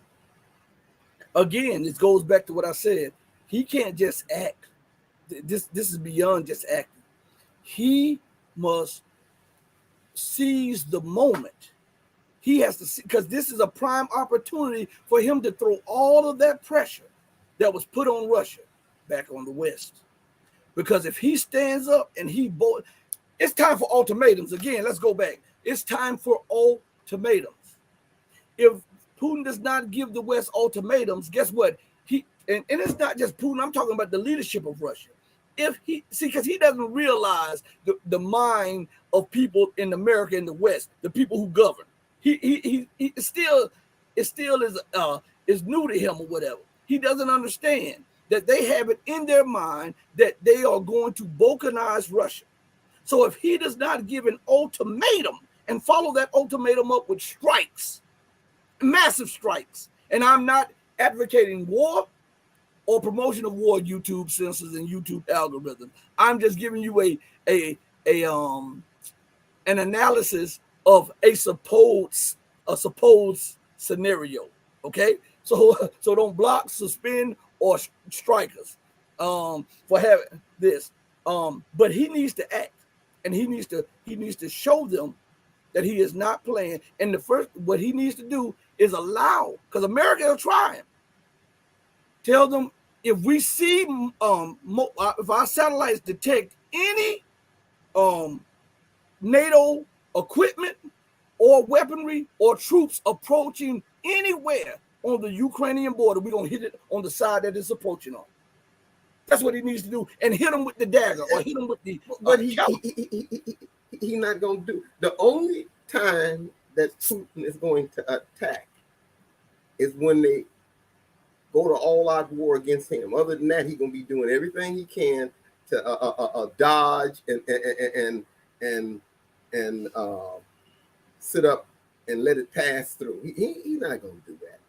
again, this goes back to what I said. He can't just act. This is beyond just acting. He must seize the moment. He has to see, because this is a prime opportunity for him to throw all of that pressure that was put on Russia back on the West. Because if he stands up and it's time for ultimatums. Again, let's go back. It's time for ultimatums. If Putin does not give the West ultimatums, guess what? And it's not just Putin. I'm talking about the leadership of Russia. Because he doesn't realize the mind of people in America and the West, the people who govern. He still is new to him or whatever. He doesn't understand that they have it in their mind that they are going to balkanize Russia. So if he does not give an ultimatum and follow that ultimatum up with strikes, massive strikes, and I'm not advocating war or promotion of war, YouTube censors and YouTube algorithms. I'm just giving you an analysis of a supposed scenario. Okay, so don't block, suspend, or strike us for having this. But he needs to act, and he needs to show them that he is not playing. And the first, what he needs to do is allow, because America is trying. Tell them if we see, if our satellites detect any NATO equipment or weaponry or troops approaching anywhere on the Ukrainian border, we're going to hit it on the side that it's approaching on. That's what he needs to do, and hit them with the dagger or hit them with the.
But he's not going to do. The only time that Putin is going to attack is when they go to all-out war against him. Other than that, he's going to be doing everything he can to dodge and sit up and let it pass through. He's not going to do that.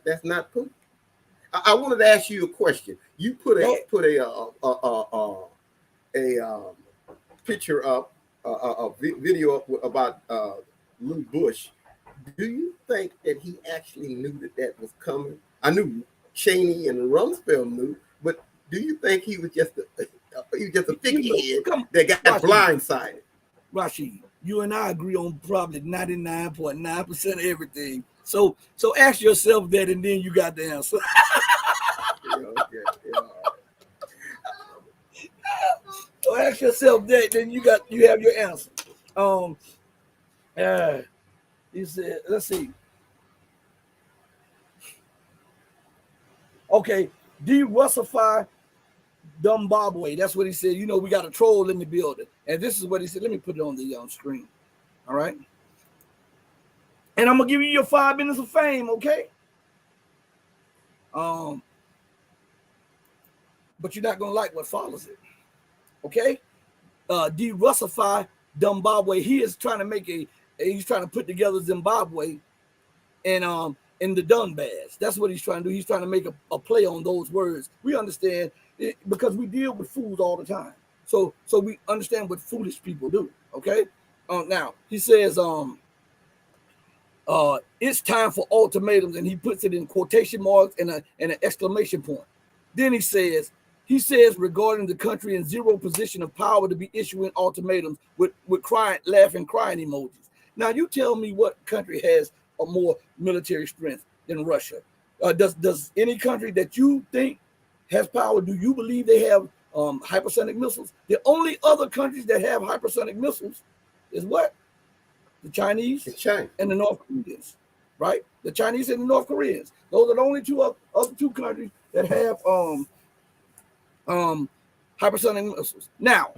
That's not Putin. I wanted to ask you a question. You put a picture up, a video up about Lou Bush. Do you think that he actually knew that was coming? I knew Cheney and Rumsfeld knew, but do you think he was just a figurehead that got blindsided?
Rashid, you and I agree on probably 99.9% of everything. So ask yourself that, and then you got the answer. So ask yourself that, then you have your answer. He said, let's see. Okay, de-Russify Zimbabwe. That's what he said. You know, we got a troll in the building. And this is what he said. Let me put it on the screen. All right. And I'm going to give you your 5 minutes of fame, okay? But you're not going to like what follows it. Okay? De-Russify Zimbabwe. He is trying to make he's trying to put together Zimbabwe and in the Donbass. That's what he's trying to do. He's trying to make a play on those words. We understand it because we deal with fools all the time. So we understand what foolish people do. Okay. Now he says, it's time for ultimatums, and he puts it in quotation marks and an exclamation point. Then he says regarding the country in zero position of power to be issuing ultimatums with laughing, crying emojis. Now you tell me what country has a more military strength than Russia? Does any country that you think has power, do you believe they have hypersonic missiles? The only other countries that have hypersonic missiles is what? The Chinese and the North Koreans, right? The Chinese and the North Koreans. Those are the only other two countries that have hypersonic missiles. Now,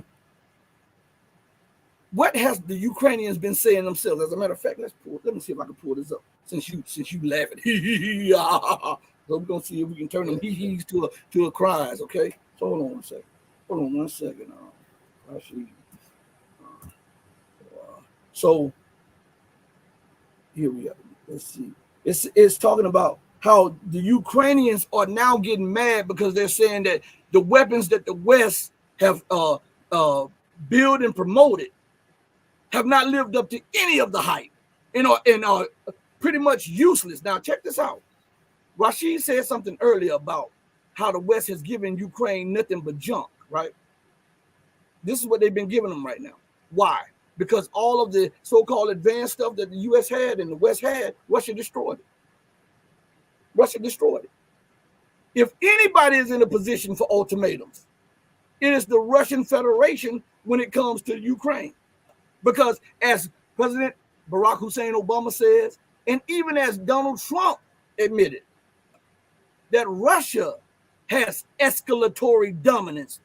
what has the Ukrainians been saying themselves? As a matter of fact, let me see if I can pull this up. Since you laughing, so we're gonna see if we can turn them hee-hees to a cries. Okay, so hold on one second. Actually, so here we are. Let's see. It's talking about how the Ukrainians are now getting mad because they're saying that the weapons that the West have built and promoted have not lived up to any of the hype and are pretty much useless. Now, check this out. Rashid said something earlier about how the West has given Ukraine nothing but junk, right? This is what they've been giving them right now. Why? Because all of the so-called advanced stuff that the U.S. had and the West had, Russia destroyed it. If anybody is in a position for ultimatums, it is the Russian Federation when it comes to Ukraine. Because as President Barack Hussein Obama says, and even as Donald Trump admitted, that Russia has escalatory dominance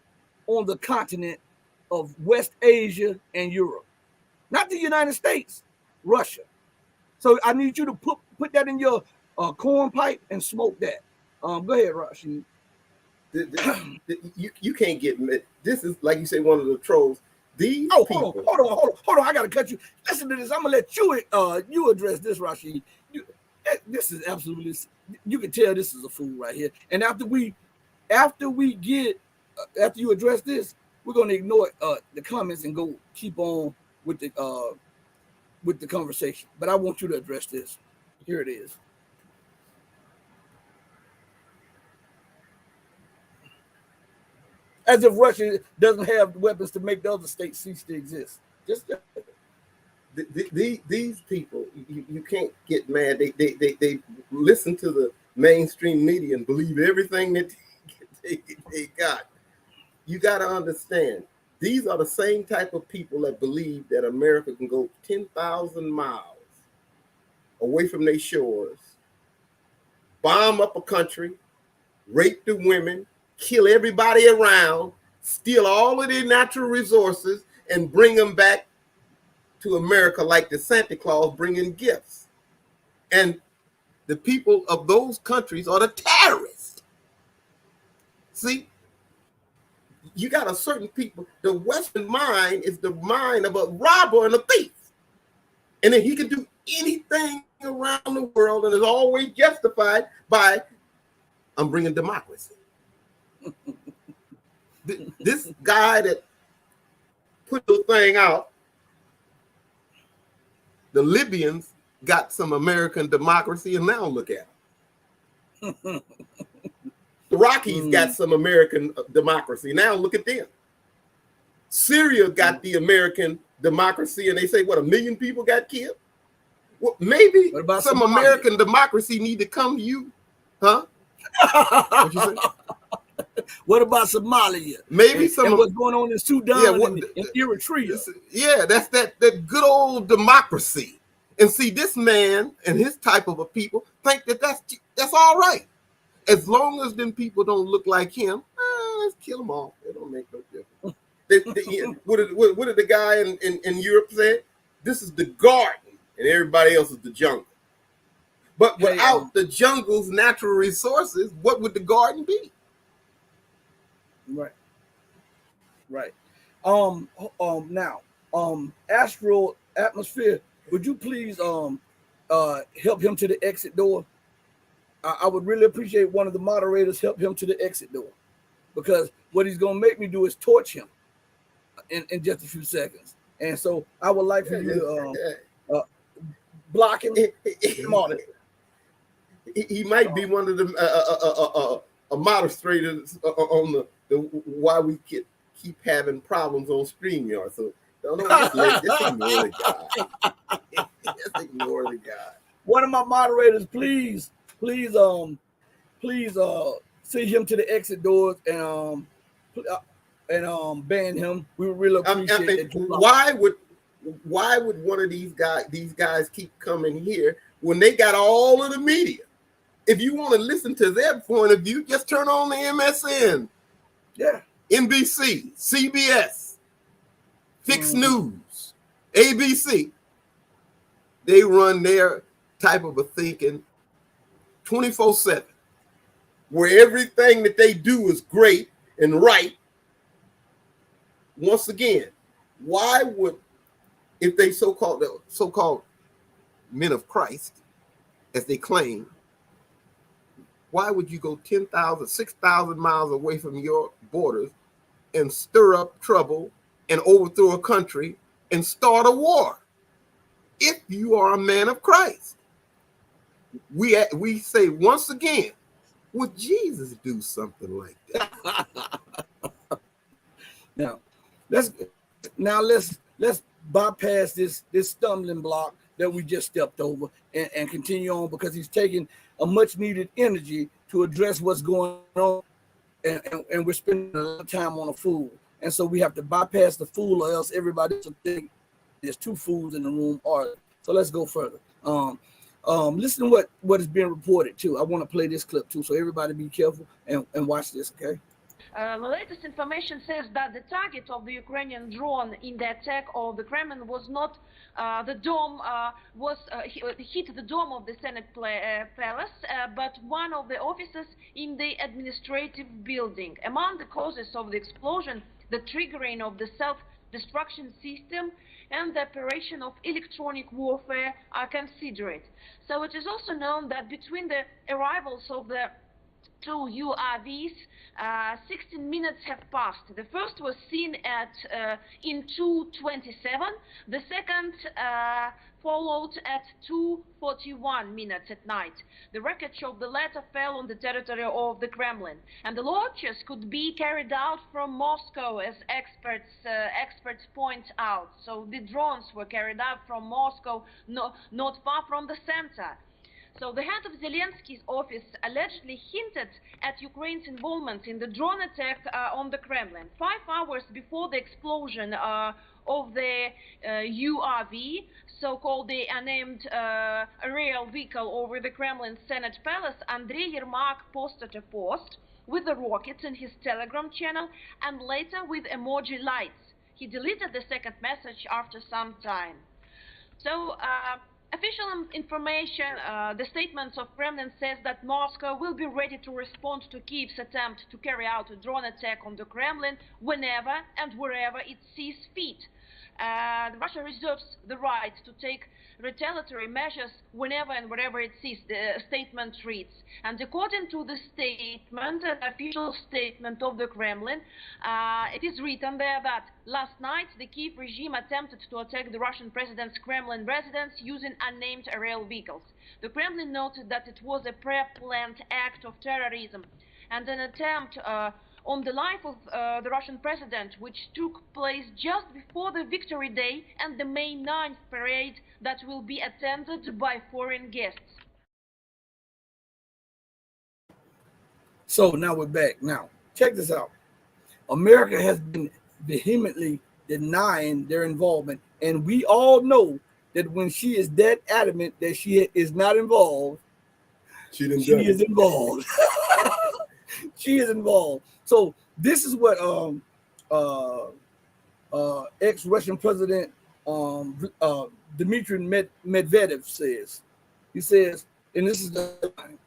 on the continent of West Asia and Europe. Not the United States, Russia. So I need you to put that in your corn pipe and smoke that. Go ahead, Rashid.
You can't get this is like you say, one of the trolls. These people.
Hold on. I gotta cut you. Listen to this. I'm gonna let you address this, Rashid. This is absolutely. You can tell this is a fool right here. And after you address this, we're gonna ignore the comments and go keep on with the conversation. But I want you to address this. Here it is. As if Russia doesn't have weapons to make the other states cease to exist.
these people, you can't get mad. They listen to the mainstream media and believe everything that they got. You got to understand, these are the same type of people that believe that America can go 10,000 miles away from their shores, bomb up a country, rape the women, kill everybody around, steal all of their natural resources, and bring them back to America like the Santa Claus bringing gifts. And the people of those countries are the terrorists. See, you got a certain people. The Western mind is the mind of a robber and a thief. And then he can do anything around the world and is always justified by, I'm bringing democracy. This guy that put the thing out, the Libyans got some American democracy, and now look at them. The Rockies got some American democracy. Now look at them. Syria got the American democracy, and they say, what, 1 million people got killed? Well, maybe some Somalia? American democracy need to come to you, huh? What you say?
What about Somalia?
Maybe
and what's going on in Sudan and Eritrea?
Yeah, that's that good old democracy. And see, this man and his type of a people think that that's all right. As long as them people don't look like him, let's kill them all. It don't make no difference. What did the guy in Europe say? This is the garden, and everybody else is the jungle. But without the jungle's natural resources, what would the garden be?
Right. Now, Astral Atmosphere, would you please help him to the exit door? I would really appreciate one of the moderators help him to the exit door, because what he's gonna make me do is torch him in just a few seconds. And so I would like for you to block him.
He might be one of the moderators on the why we keep having problems on StreamYard. So don't just ignore the guy. Just ignore the guy.
One of my moderators, please send him to the exit doors and ban him. We would really appreciate it.
Why would one of these guys keep coming here when they got all of the media? If you want to listen to their point of view, just turn on the MSN.
Yeah.
NBC, CBS, Fix News, ABC. They run their type of a thinking 24/7, where everything that they do is great and right. Once again, why would, if they so-called men of Christ, as they claim, why would you go 10,000, 6,000 miles away from your borders and stir up trouble and overthrow a country and start a war if you are a man of Christ? We say once again, would Jesus do something like that?
Now let's bypass this stumbling block that we just stepped over and continue on, because he's taking a much needed energy to address what's going on, and we're spending a lot of time on a fool, and so we have to bypass the fool, or else everybody will think there's two fools in the room. So let's go further. Listen to what is being reported too. I want to play this clip too, so everybody be careful and watch this, okay?
The latest information says that the target of the Ukrainian drone in the attack of the Kremlin was not the dome, hit the dome of the Senate Palace, but one of the offices in the administrative building. Among the causes of the explosion, the triggering of the self-destruction system and the operation of electronic warfare are considered. So it is also known that between the arrivals of the two UAVs, 16 minutes have passed. The first was seen in 2:27, the second followed at 2:41 minutes at night. The wreckage of the latter fell on the territory of the Kremlin, and the launches could be carried out from Moscow, as experts point out. So the drones were carried out from Moscow, not far from the center. So the head of Zelensky's office allegedly hinted at Ukraine's involvement in the drone attack on the Kremlin 5 hours before the explosion of the UAV, so-called the unnamed aerial vehicle over the Kremlin Senate Palace. Andrei Yermak posted a post with the rockets in his Telegram channel and later with emoji lights. He deleted the second message after some time. So official information, the statements of Kremlin says that Moscow will be ready to respond to Kyiv's attempt to carry out a drone attack on the Kremlin whenever and wherever it sees fit. Russia reserves the right to take retaliatory measures whenever and wherever it sees, the statement reads. And according to the statement, an official statement of the Kremlin, it is written there that last night the Kyiv regime attempted to attack the Russian president's Kremlin residence using unnamed aerial vehicles. The Kremlin noted that it was a pre-planned act of terrorism and an attempt on the life of the Russian president, which took place just before the Victory Day and the May 9th parade that will be attended by foreign guests.
So now we're back. Now, check this out. America has been vehemently denying their involvement, and we all know that when she is that adamant that she is not involved, she is involved. She is involved. So this is what ex-Russian President Dmitry Medvedev says. He says, and this is the line,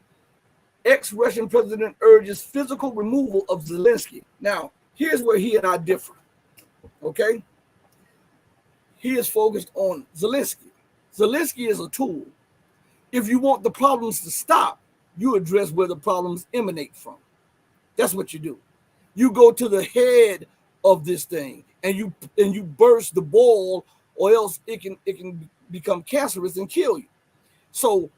ex-Russian president urges physical removal of Zelensky. Now, here's where he and I differ, okay? He is focused on Zelensky. Zelensky is a tool. If you want the problems to stop, you address where the problems emanate from. That's what you do. You go to the head of this thing and you burst the ball, or else it can become cancerous and kill you. So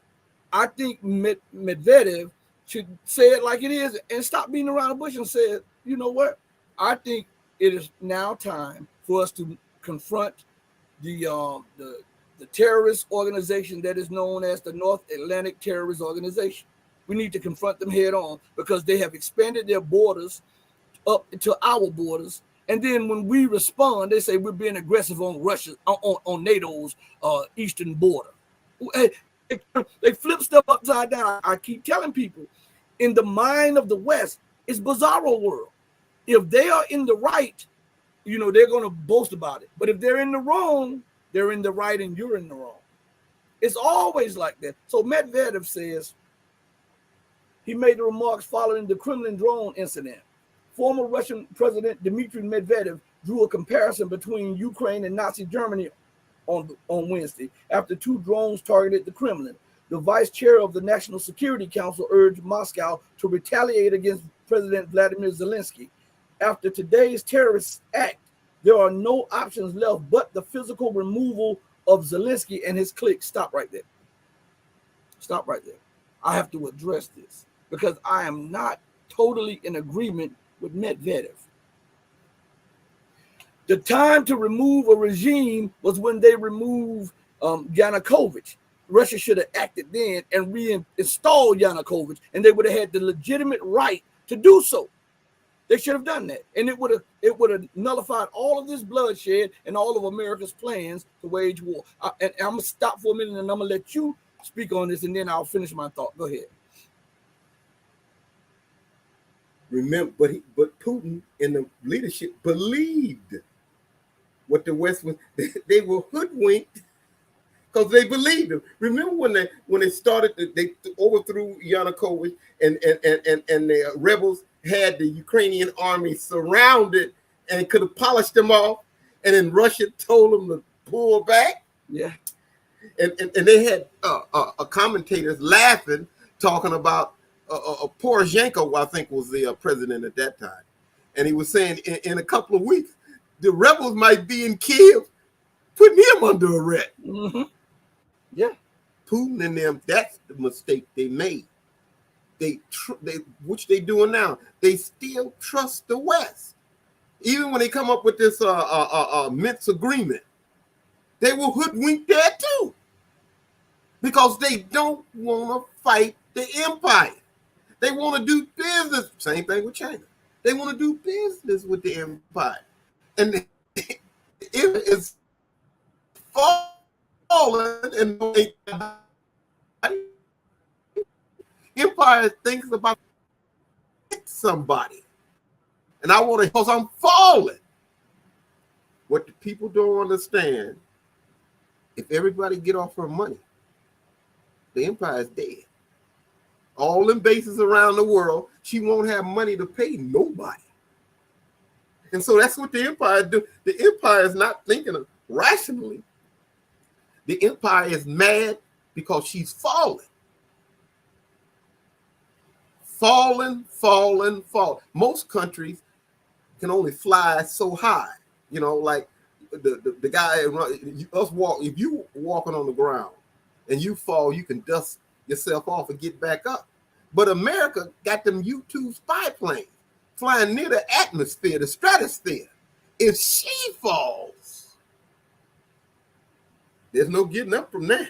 I think Medvedev should say it like it is and stop beating around the bush and say, you know what? I think it is now time for us to confront the terrorist organization that is known as the North Atlantic Terrorist Organization. We need to confront them head on because they have expanded their borders up to our borders. And then when we respond, they say we're being aggressive on Russia, on NATO's eastern border. They flip stuff upside down. I keep telling people, in the mind of the West, it's bizarro world. If they are in the right, you know, they're going to boast about it. But if they're in the wrong, they're in the right and you're in the wrong. It's always like that. So Medvedev says, he made the remarks following the Kremlin drone incident. Former Russian President Dmitry Medvedev drew a comparison between Ukraine and Nazi Germany on Wednesday after 2 drones targeted the Kremlin. The vice chair of the National Security Council urged Moscow to retaliate against President Vladimir Zelensky. After today's terrorist act, there are no options left but the physical removal of Zelensky and his clique. Stop right there. Stop right there. I have to address this because I am not totally in agreement with Medvedev. The time to remove a regime was when they removed Yanukovych. Russia should have acted then and reinstalled Yanukovych, and they would have had the legitimate right to do so. They should have done that, and it would have nullified all of this bloodshed and all of America's plans to wage war. And I'm gonna stop for a minute, and I'm gonna let you speak on this, and then I'll finish my thought. Go ahead.
Remember, but Putin and the leadership believed what the West was. They were hoodwinked because they believed him. Remember when they started, they overthrew Yanukovych, and the rebels had the Ukrainian army surrounded and could have polished them off, and then Russia told them to pull back.
Yeah,
and they had commentators laughing, talking about Poroshenko, I think was the president at that time, and he was saying in a couple of weeks the rebels might be in Kiev, putting him under arrest.
Mm-hmm. Yeah.
Putin and them, that's the mistake they made. Which they doing now. They still trust the West. Even when they come up with this Minsk agreement, they will hoodwink that too. Because they don't want to fight the empire. They want to do business. Same thing with China. They want to do business with the empire. And it is fallen and empire thinks about somebody. And I want to, because I'm falling. What the people don't understand, if everybody get off her money, the empire is dead. All them bases around the world, she won't have money to pay nobody. And so that's what the empire do. The empire is not thinking rationally. The empire is mad because she's fallen. Fallen. Most countries can only fly so high. You know, like the guy, if you walking on the ground and you fall, you can dust yourself off and get back up. But America got them U-2 spy planes flying near the atmosphere, the stratosphere. If she falls, there's no getting up from that.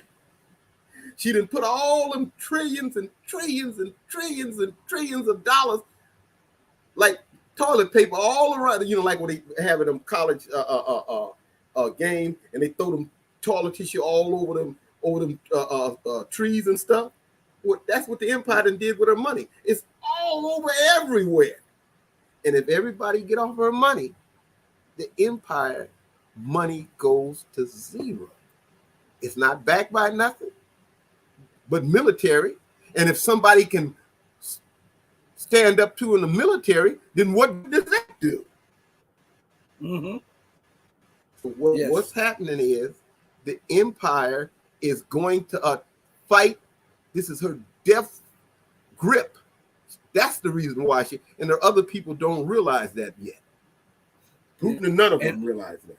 She done put all them trillions and trillions and trillions and trillions of dollars, like toilet paper, all around. You know, like when they have them college game, and they throw them toilet tissue all over them trees and stuff. That's what the empire done did with her money. It's all over everywhere. And if everybody get off her money, the empire money goes to zero. It's not backed by nothing but military. And if somebody can stand up to in the military, then what does that do?
Mm-hmm.
So what's happening is the empire is going to fight. This is her death grip. That's the reason why and there are other people don't realize that yet. Putin and none of them realize that.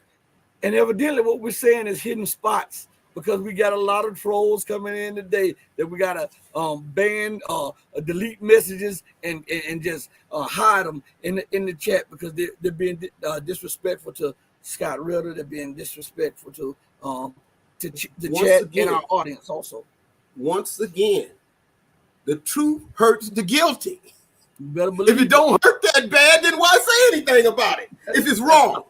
And
evidently what we're saying is hidden spots, because we got a lot of trolls coming in today that we got to ban, delete messages and just hide them in the chat, because they're being disrespectful to Scott Ritter. They're being disrespectful to the chat and our audience also.
Once again, the truth hurts the guilty.
You better believe
if it don't hurt that bad, then why say anything about it if it's wrong?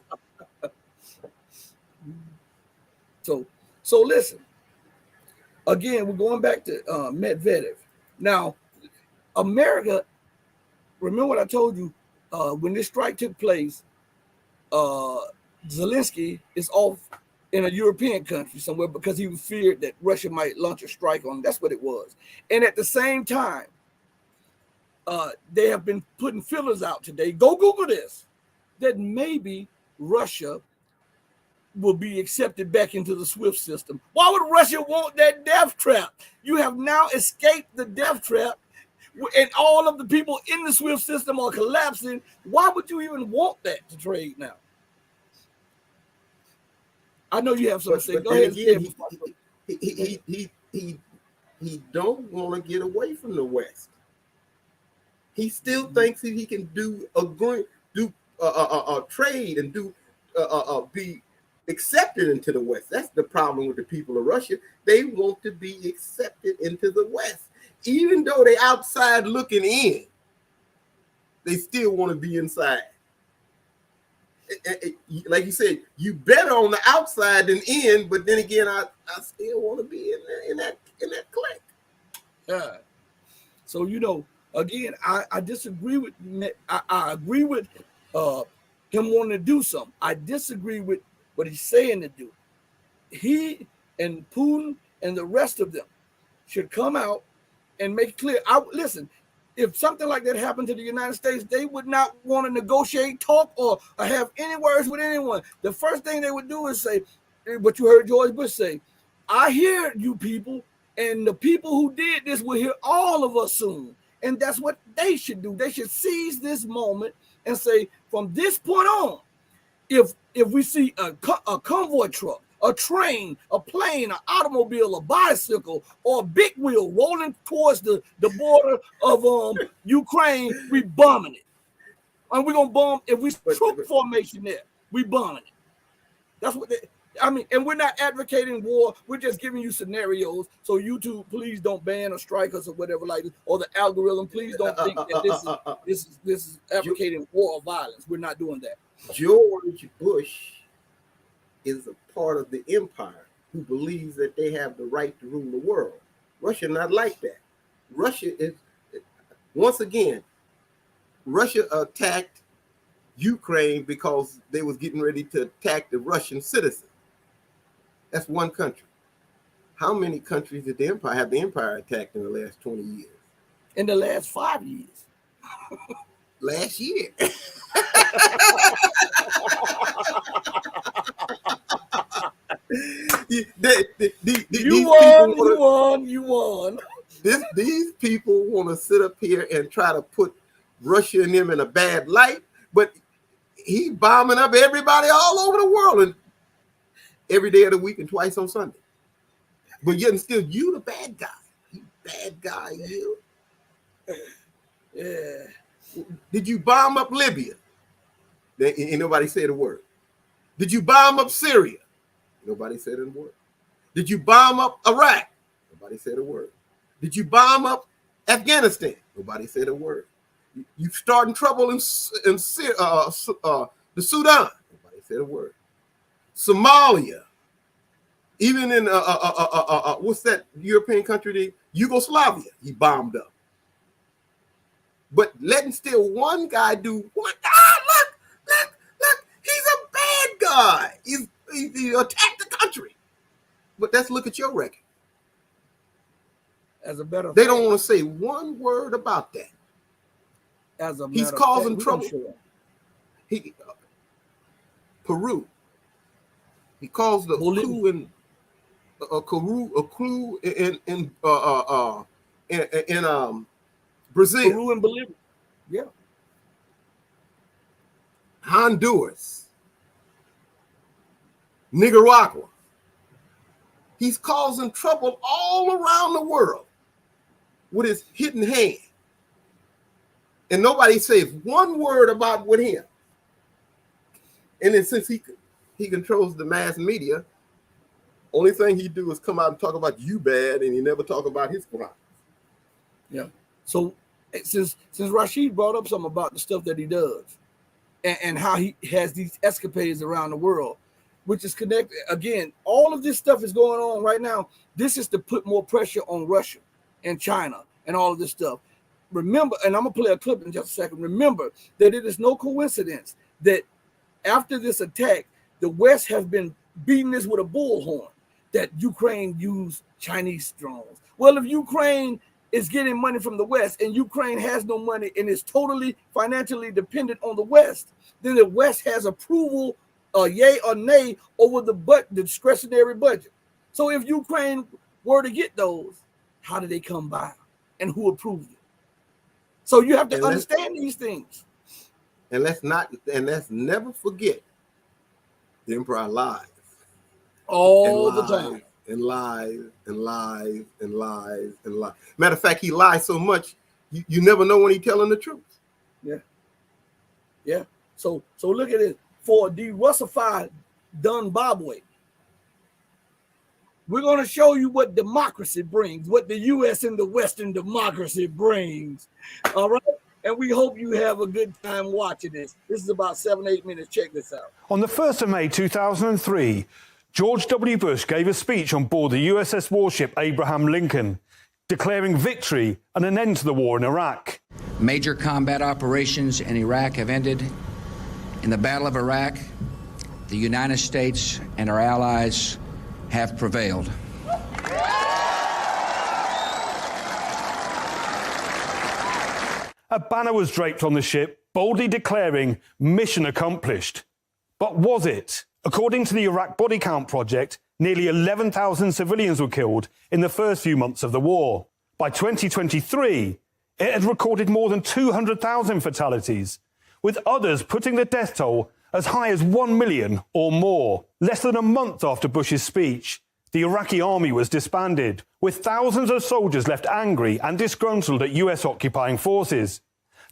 So listen. Again, we're going back to Medvedev. Now, America, remember what I told you, when this strike took place, Zelensky is off in a European country somewhere because he feared that Russia might launch a strike on him. That's what it was. And at the same time, they have been putting fillers out today. Go Google this. That maybe Russia will be accepted back into the SWIFT system. Why would Russia want that death trap? You have now escaped the death trap, and all of the people in the SWIFT system are collapsing. Why would you even want that to trade now? I know you have something to say. Go ahead.
Again, he don't want to get away from the West. He still thinks he can do trade and be accepted into the West. That's the problem with the people of Russia. They want to be accepted into the West. Even though they're outside looking in, they still want to be inside. Like you said, you better on the outside than in, but then again, I still want to be in that clique.
Yeah. So again, I disagree with. I agree with him wanting to do something. I disagree with what he's saying to do. He and Putin and the rest of them should come out and make it clear. Listen. If something like that happened to the United States, they would not want to negotiate, talk, or have any words with anyone. The first thing they would do is say, what you heard George Bush say, I hear you people, and the people who did this will hear all of us soon. And that's what they should do. They should seize this moment and say, from this point on, if we see a convoy truck a train, a plane, an automobile, a bicycle, or a big wheel rolling towards the border of Ukraine, we bombing it. And we're gonna bomb if we troop formation there, we bombing it. That's what and we're not advocating war, we're just giving you scenarios. So YouTube, please don't ban or strike us or whatever like this, or the algorithm, please don't think that this is advocating war or violence. We're not doing that.
George Bush is a part of the empire who believes that they have the right to rule the world. Russia not like that. Russia is, once again, Russia attacked Ukraine because they was getting ready to attack the Russian citizens. That's one country. How many countries did the empire attacked in the last 20 years?
In the last 5 years.
Last year.
You won.
These people want to sit up here and try to put Russia and them in a bad light, but he bombing up everybody all over the world and every day of the week and twice on Sunday. But yet and still, you the bad guy. You bad guy, you.
Yeah.
Did you bomb up Libya? Ain't nobody said a word. Did you bomb up Syria? Nobody said a word. Did you bomb up Iraq? Nobody said a word. Did you bomb up Afghanistan? Nobody said a word. You starting trouble in the Sudan? Nobody said a word. Somalia, even in what's that European country? Yugoslavia, he bombed up. But letting still one guy do what? Look, he's a bad guy. He attacked the country. But let's look at your record. They don't want to say one word about that. He's causing trouble. Peru. He caused a coup in Brazil.
Peru and Bolivia. Yeah.
Honduras. Nicaragua. He's causing trouble all around the world with his hidden hand. And nobody says one word about with him. And then since he controls the mass media, only thing he do is come out and talk about you bad, and he never talk about his crimes.
Yeah. So since Rashid brought up something about the stuff that he does and how he has these escapades around the world, which is connected, again, all of this stuff is going on right now. This is to put more pressure on Russia and China and all of this stuff. Remember, and I'm going to play a clip in just a second. Remember that it is no coincidence that after this attack, the West has been beating this with a bullhorn that Ukraine used Chinese drones. Well, if Ukraine is getting money from the West and Ukraine has no money and is totally financially dependent on the West, then the West has approval, yay or nay, over the discretionary budget. So if Ukraine were to get those, how did they come by and who approved it? So you have to understand these things.
And let's never forget the emperor lies.
All the time.
And lies and lies and lies and lies. Matter of fact, he lies so much, you never know when he's telling the truth.
Yeah. Yeah. So look at it. For de-Russified Zimbabwe, we're going to show you what democracy brings, what the U.S. and the Western democracy brings. All right? And we hope you have a good time watching this. This is about 7-8 minutes. Check this out.
On the 1st of May 2003, George W. Bush gave a speech on board the USS warship Abraham Lincoln, declaring victory and an end to the war in Iraq.
Major combat operations in Iraq have ended. In the Battle of Iraq, the United States and our allies have prevailed.
A banner was draped on the ship, boldly declaring mission accomplished. But was it? According to the Iraq Body Count Project, nearly 11,000 civilians were killed in the first few months of the war. By 2023, it had recorded more than 200,000 fatalities, with others putting the death toll as high as 1 million or more. Less than a month after Bush's speech, the Iraqi army was disbanded, with thousands of soldiers left angry and disgruntled at US occupying forces.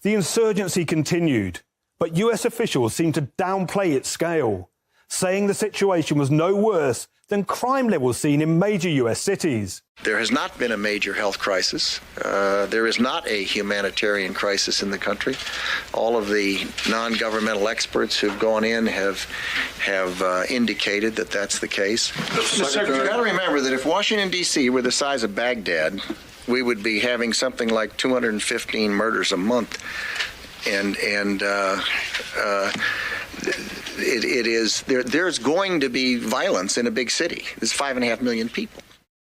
The insurgency continued, but US officials seemed to downplay its scale, saying the situation was no worse than crime levels seen in major US cities.
There has not been a major health crisis. There is not a humanitarian crisis in the country. All of the non-governmental experts who've gone in have indicated that that's the case. You've got to remember that if Washington, D.C. were the size of Baghdad, we would be having something like 215 murders a month. There's going to be violence in a big city. There's 5.5 million people.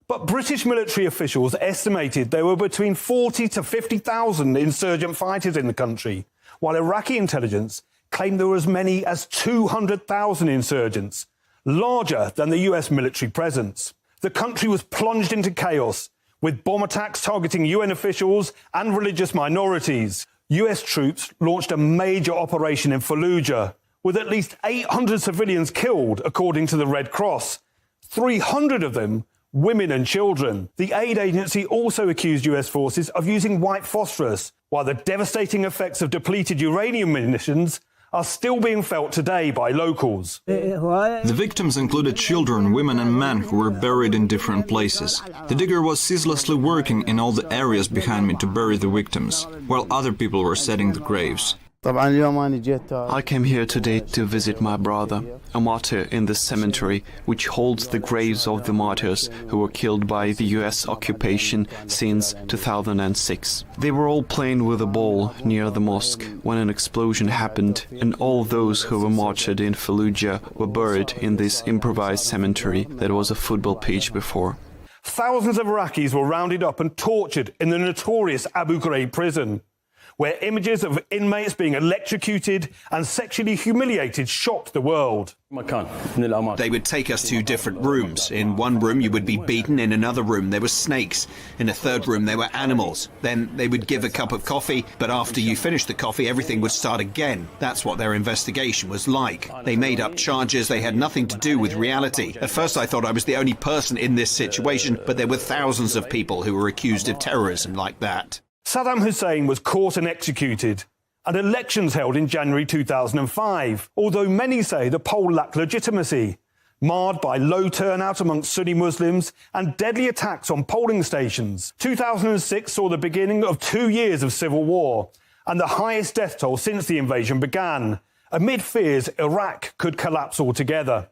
But British military officials estimated there were between 40 to 50,000 insurgent fighters in the country, while Iraqi intelligence claimed there were as many as 200,000 insurgents, larger than the US military presence. The country was plunged into chaos, with bomb attacks targeting UN officials and religious minorities. US troops launched a major operation in Fallujah, with at least 800 civilians killed, according to the Red Cross, 300 of them women and children. The aid agency also accused US forces of using white phosphorus, while the devastating effects of depleted uranium munitions are still being felt today by locals.
The victims included children, women and men who were buried in different places. The digger was ceaselessly working in all the areas behind me to bury the victims, while other people were setting the graves.
I came here today to visit my brother, a martyr in the cemetery which holds the graves of the martyrs who were killed by the US occupation since 2006. They were all playing with a ball near the mosque when an explosion happened, and all those who were martyred in Fallujah were buried in this improvised cemetery that was a football pitch before.
Thousands of Iraqis were rounded up and tortured in the notorious Abu Ghraib prison, where images of inmates being electrocuted and sexually humiliated shocked the world.
They would take us to different rooms. In one room you would be beaten, in another room there were snakes, in a third room there were animals. Then they would give a cup of coffee, but after you finished the coffee everything would start again. That's what their investigation was like. They made up charges, they had nothing to do with reality. At first I thought I was the only person in this situation, but there were thousands of people who were accused of terrorism like that.
Saddam Hussein was caught and executed, and elections held in January 2005, although many say the poll lacked legitimacy, marred by low turnout amongst Sunni Muslims and deadly attacks on polling stations. 2006 saw the beginning of 2 years of civil war and the highest death toll since the invasion began, amid fears Iraq could collapse altogether.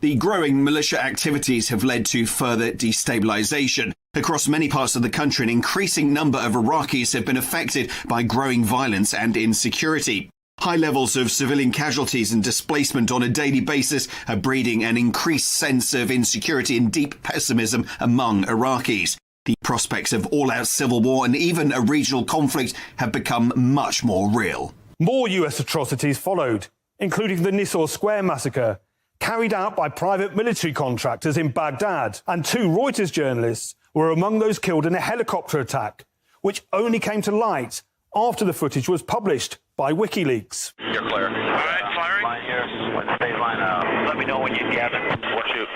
The growing militia activities have led to further destabilization. Across many parts of the country, an increasing number of Iraqis have been affected by growing violence and insecurity. High levels of civilian casualties and displacement on a daily basis are breeding an increased sense of insecurity and deep pessimism among Iraqis. The prospects of all-out civil war and even a regional conflict have become much more real.
More US atrocities followed, including the Nisour Square massacre, carried out by private military contractors in Baghdad, and 2 Reuters journalists were among those killed in a helicopter attack, which only came to light after the footage was published by WikiLeaks.
You're clear. All right, firing. Line here. Stay line out. Let me know when you get it. What shoot?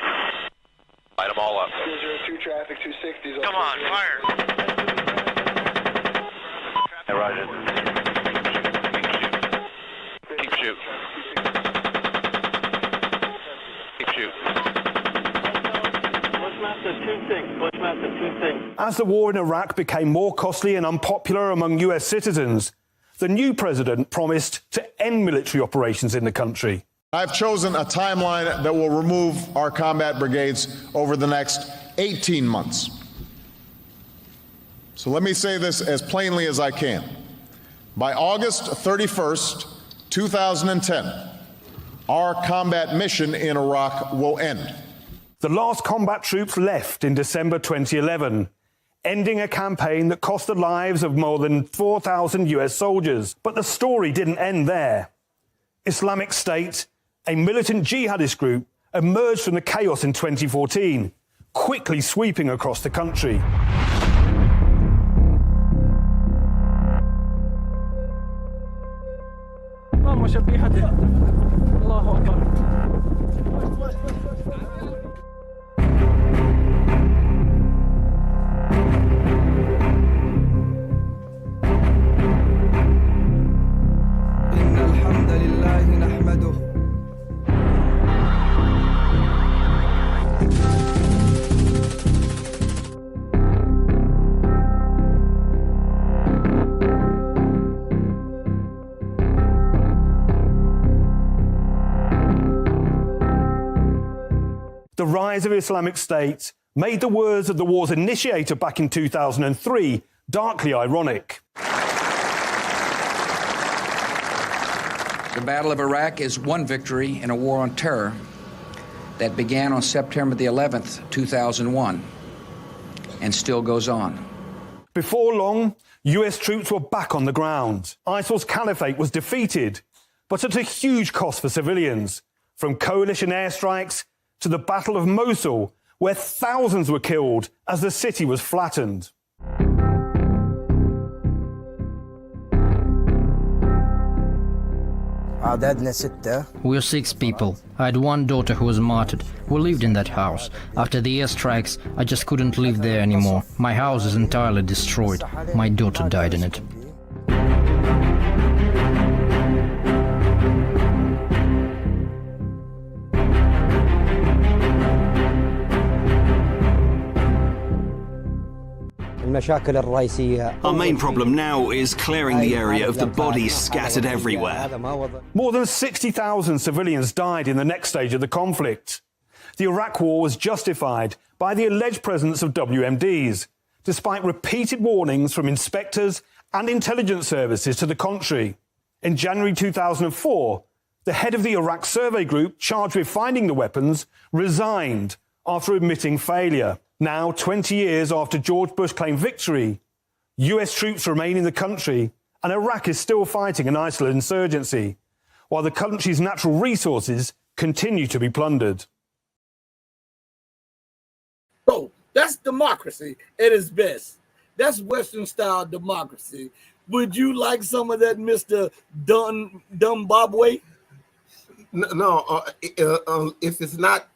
Light them all up.
202 traffic, 260s.
Come on, fire. Hey, Roger. Keep shoot.
As the war in Iraq became more costly and unpopular among US citizens, the new president promised to end military operations in the country.
I've chosen a timeline that will remove our combat brigades over the next 18 months. So let me say this as plainly as I can. By August 31st, 2010, our combat mission in Iraq will end.
The last combat troops left in December 2011, ending a campaign that cost the lives of more than 4,000 US soldiers. But the story didn't end there. Islamic State, a militant jihadist group, emerged from the chaos in 2014, quickly sweeping across the country. the rise of Islamic State made the words of the war's initiator back in 2003 darkly ironic.
The Battle of Iraq is one victory in a war on terror that began on September the 11th, 2001, and still goes on.
Before long, US troops were back on the ground. ISIL's caliphate was defeated, but at a huge cost for civilians, from coalition airstrikes to the Battle of Mosul, where thousands were killed as the city was flattened.
We're 6 people. I had one daughter who was martyred. We lived in that house. After the airstrikes, I just couldn't live there anymore. My house is entirely destroyed. My daughter died in it.
Our main problem now is clearing the area of the bodies scattered everywhere.
More than 60,000 civilians died in the next stage of the conflict. The Iraq War was justified by the alleged presence of WMDs, despite repeated warnings from inspectors and intelligence services to the contrary. In January 2004, the head of the Iraq Survey Group charged with finding the weapons resigned after admitting failure. Now, 20 years after George Bush claimed victory, US troops remain in the country and Iraq is still fighting an ISIL insurgency, while the country's natural resources continue to be plundered.
So that's democracy at its best. That's Western-style democracy. Would you like some of that, Mr. Dumbabwe?
No, if it's not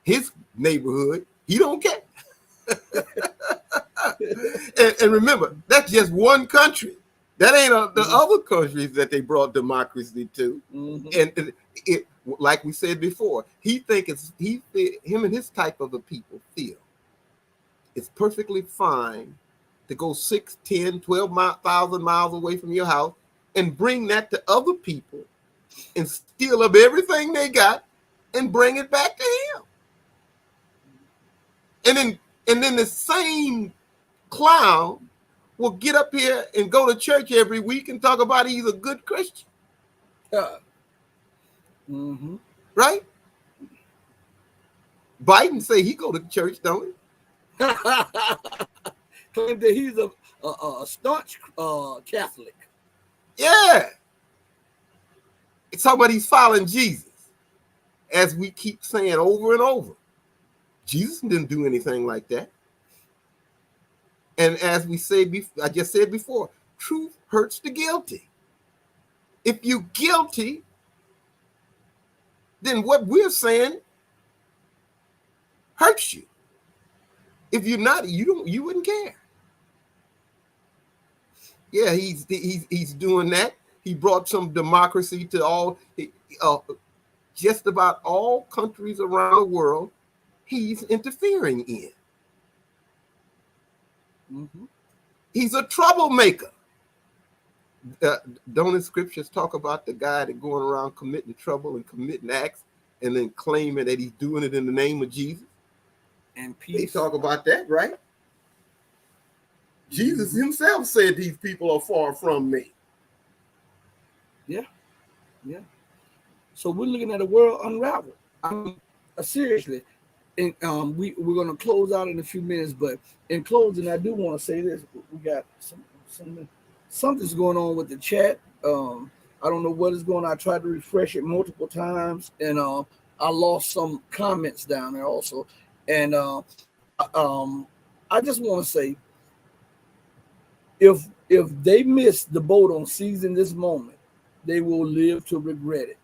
his neighborhood, he don't care. and remember, that's just one country. That ain't the other countries that they brought democracy to. And it, like we said before, him and his type of the people feel it's perfectly fine to go 6, 10, 12,000 miles away from your house and bring that to other people and steal up everything they got and bring it back to him. And then the same clown will get up here and go to church every week and talk about he's a good Christian. Right? Biden say he go to church, don't he?
Claim that he's a staunch Catholic.
Yeah. It's somebody's following Jesus, as we keep saying over and over. Jesus didn't do anything like that. And as we say, I just said before, truth hurts the guilty. If you're guilty, then what we're saying hurts you. If you're not, you wouldn't care. Yeah, he's doing that. He brought some democracy to all, just about all countries around the world. He's interfering in. He's a troublemaker. Don't the scriptures talk about the guy that going around committing trouble and committing acts and then claiming that he's doing it in the name of Jesus?
And peace.
They talk about that, right? Jesus himself said these people are far from me.
Yeah. So we're looking at a world unraveled. Seriously. And we're going to close out in a few minutes, but in closing, I do want to say this. We got something's going on with the chat. I don't know what is going on. I tried to refresh it multiple times, and I lost some comments down there also. And I just want to say, if they miss the boat on seizing this moment, they will live to regret it,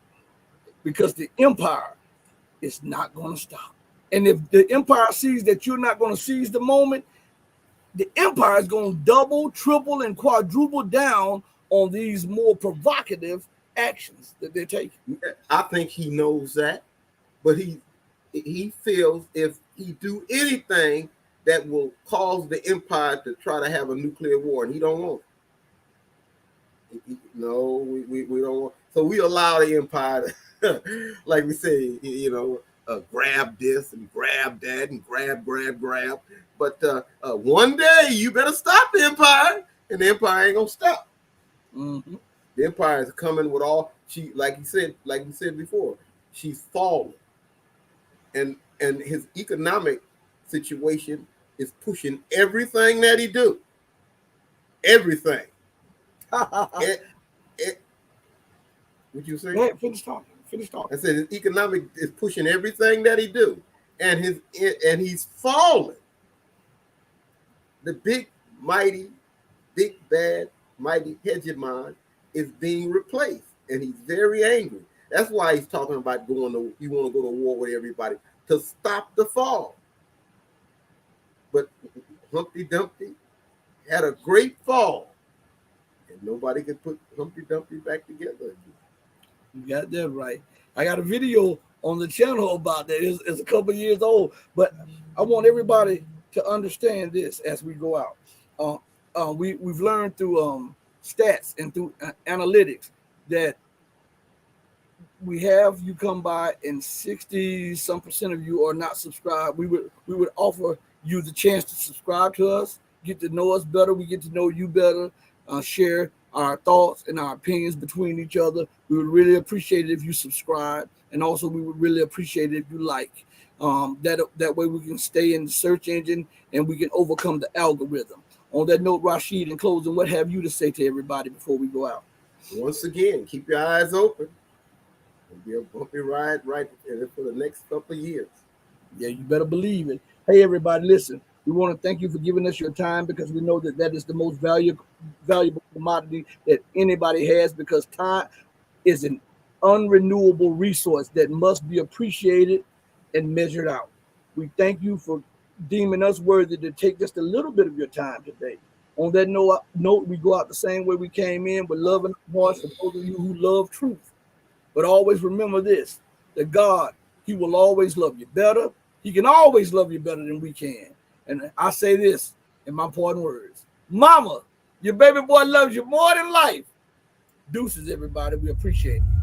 because the empire is not going to stop. And if the empire sees that you're not going to seize the moment, the empire is going to double, triple, and quadruple down on these more provocative actions that they're taking.
I think he knows that, but he feels if he do anything that will cause the empire to try to have a nuclear war, and he don't want it. No, we don't want. So we allow the empire to, like we say, grab this and grab that and grab. But one day you better stop the empire, and the empire ain't gonna stop.
Mm-hmm.
The empire is coming with all like you said before, she's fallen, and his economic situation is pushing everything that he do. Everything. What you say?
Go ahead, finish talking.
I said his economic is pushing everything that he do, and he's fallen. The big bad mighty hegemon is being replaced, and he's very angry. That's why he's talking about he want to go to war with everybody to stop the fall. But Humpty Dumpty had a great fall, and nobody can put Humpty Dumpty back together again.
You got that right. I got a video on the channel about that. It's a couple years old, but I want everybody to understand this as we go out. We've learned through stats and through analytics that we have you come by and 60-some% of you are not subscribed. We would offer you the chance to subscribe to us, get to know us better. We get to know you better, share our thoughts and our opinions between each other. We would really appreciate it if you subscribe, and also we would really appreciate it if you like. That way we can stay in the search engine and we can overcome the algorithm. On that note, Rashid, in closing, what have you to say to everybody before we go out?
Once again, keep your eyes open. It'll be a bumpy ride right for the next couple of years.
Yeah, you better believe it. Hey, everybody, listen. We want to thank you for giving us your time, because we know that is the most valuable commodity that anybody has, because time is an unrenewable resource that must be appreciated and measured out. We thank you for deeming us worthy to take just a little bit of your time today. On that note, we go out the same way we came in, with love in our hearts for those of you who love truth. But always remember this, that God, he will always love you better. He can always love you better than we can. And I say this in my parting words: Mama, your baby boy loves you more than life. Deuces, everybody. We appreciate it.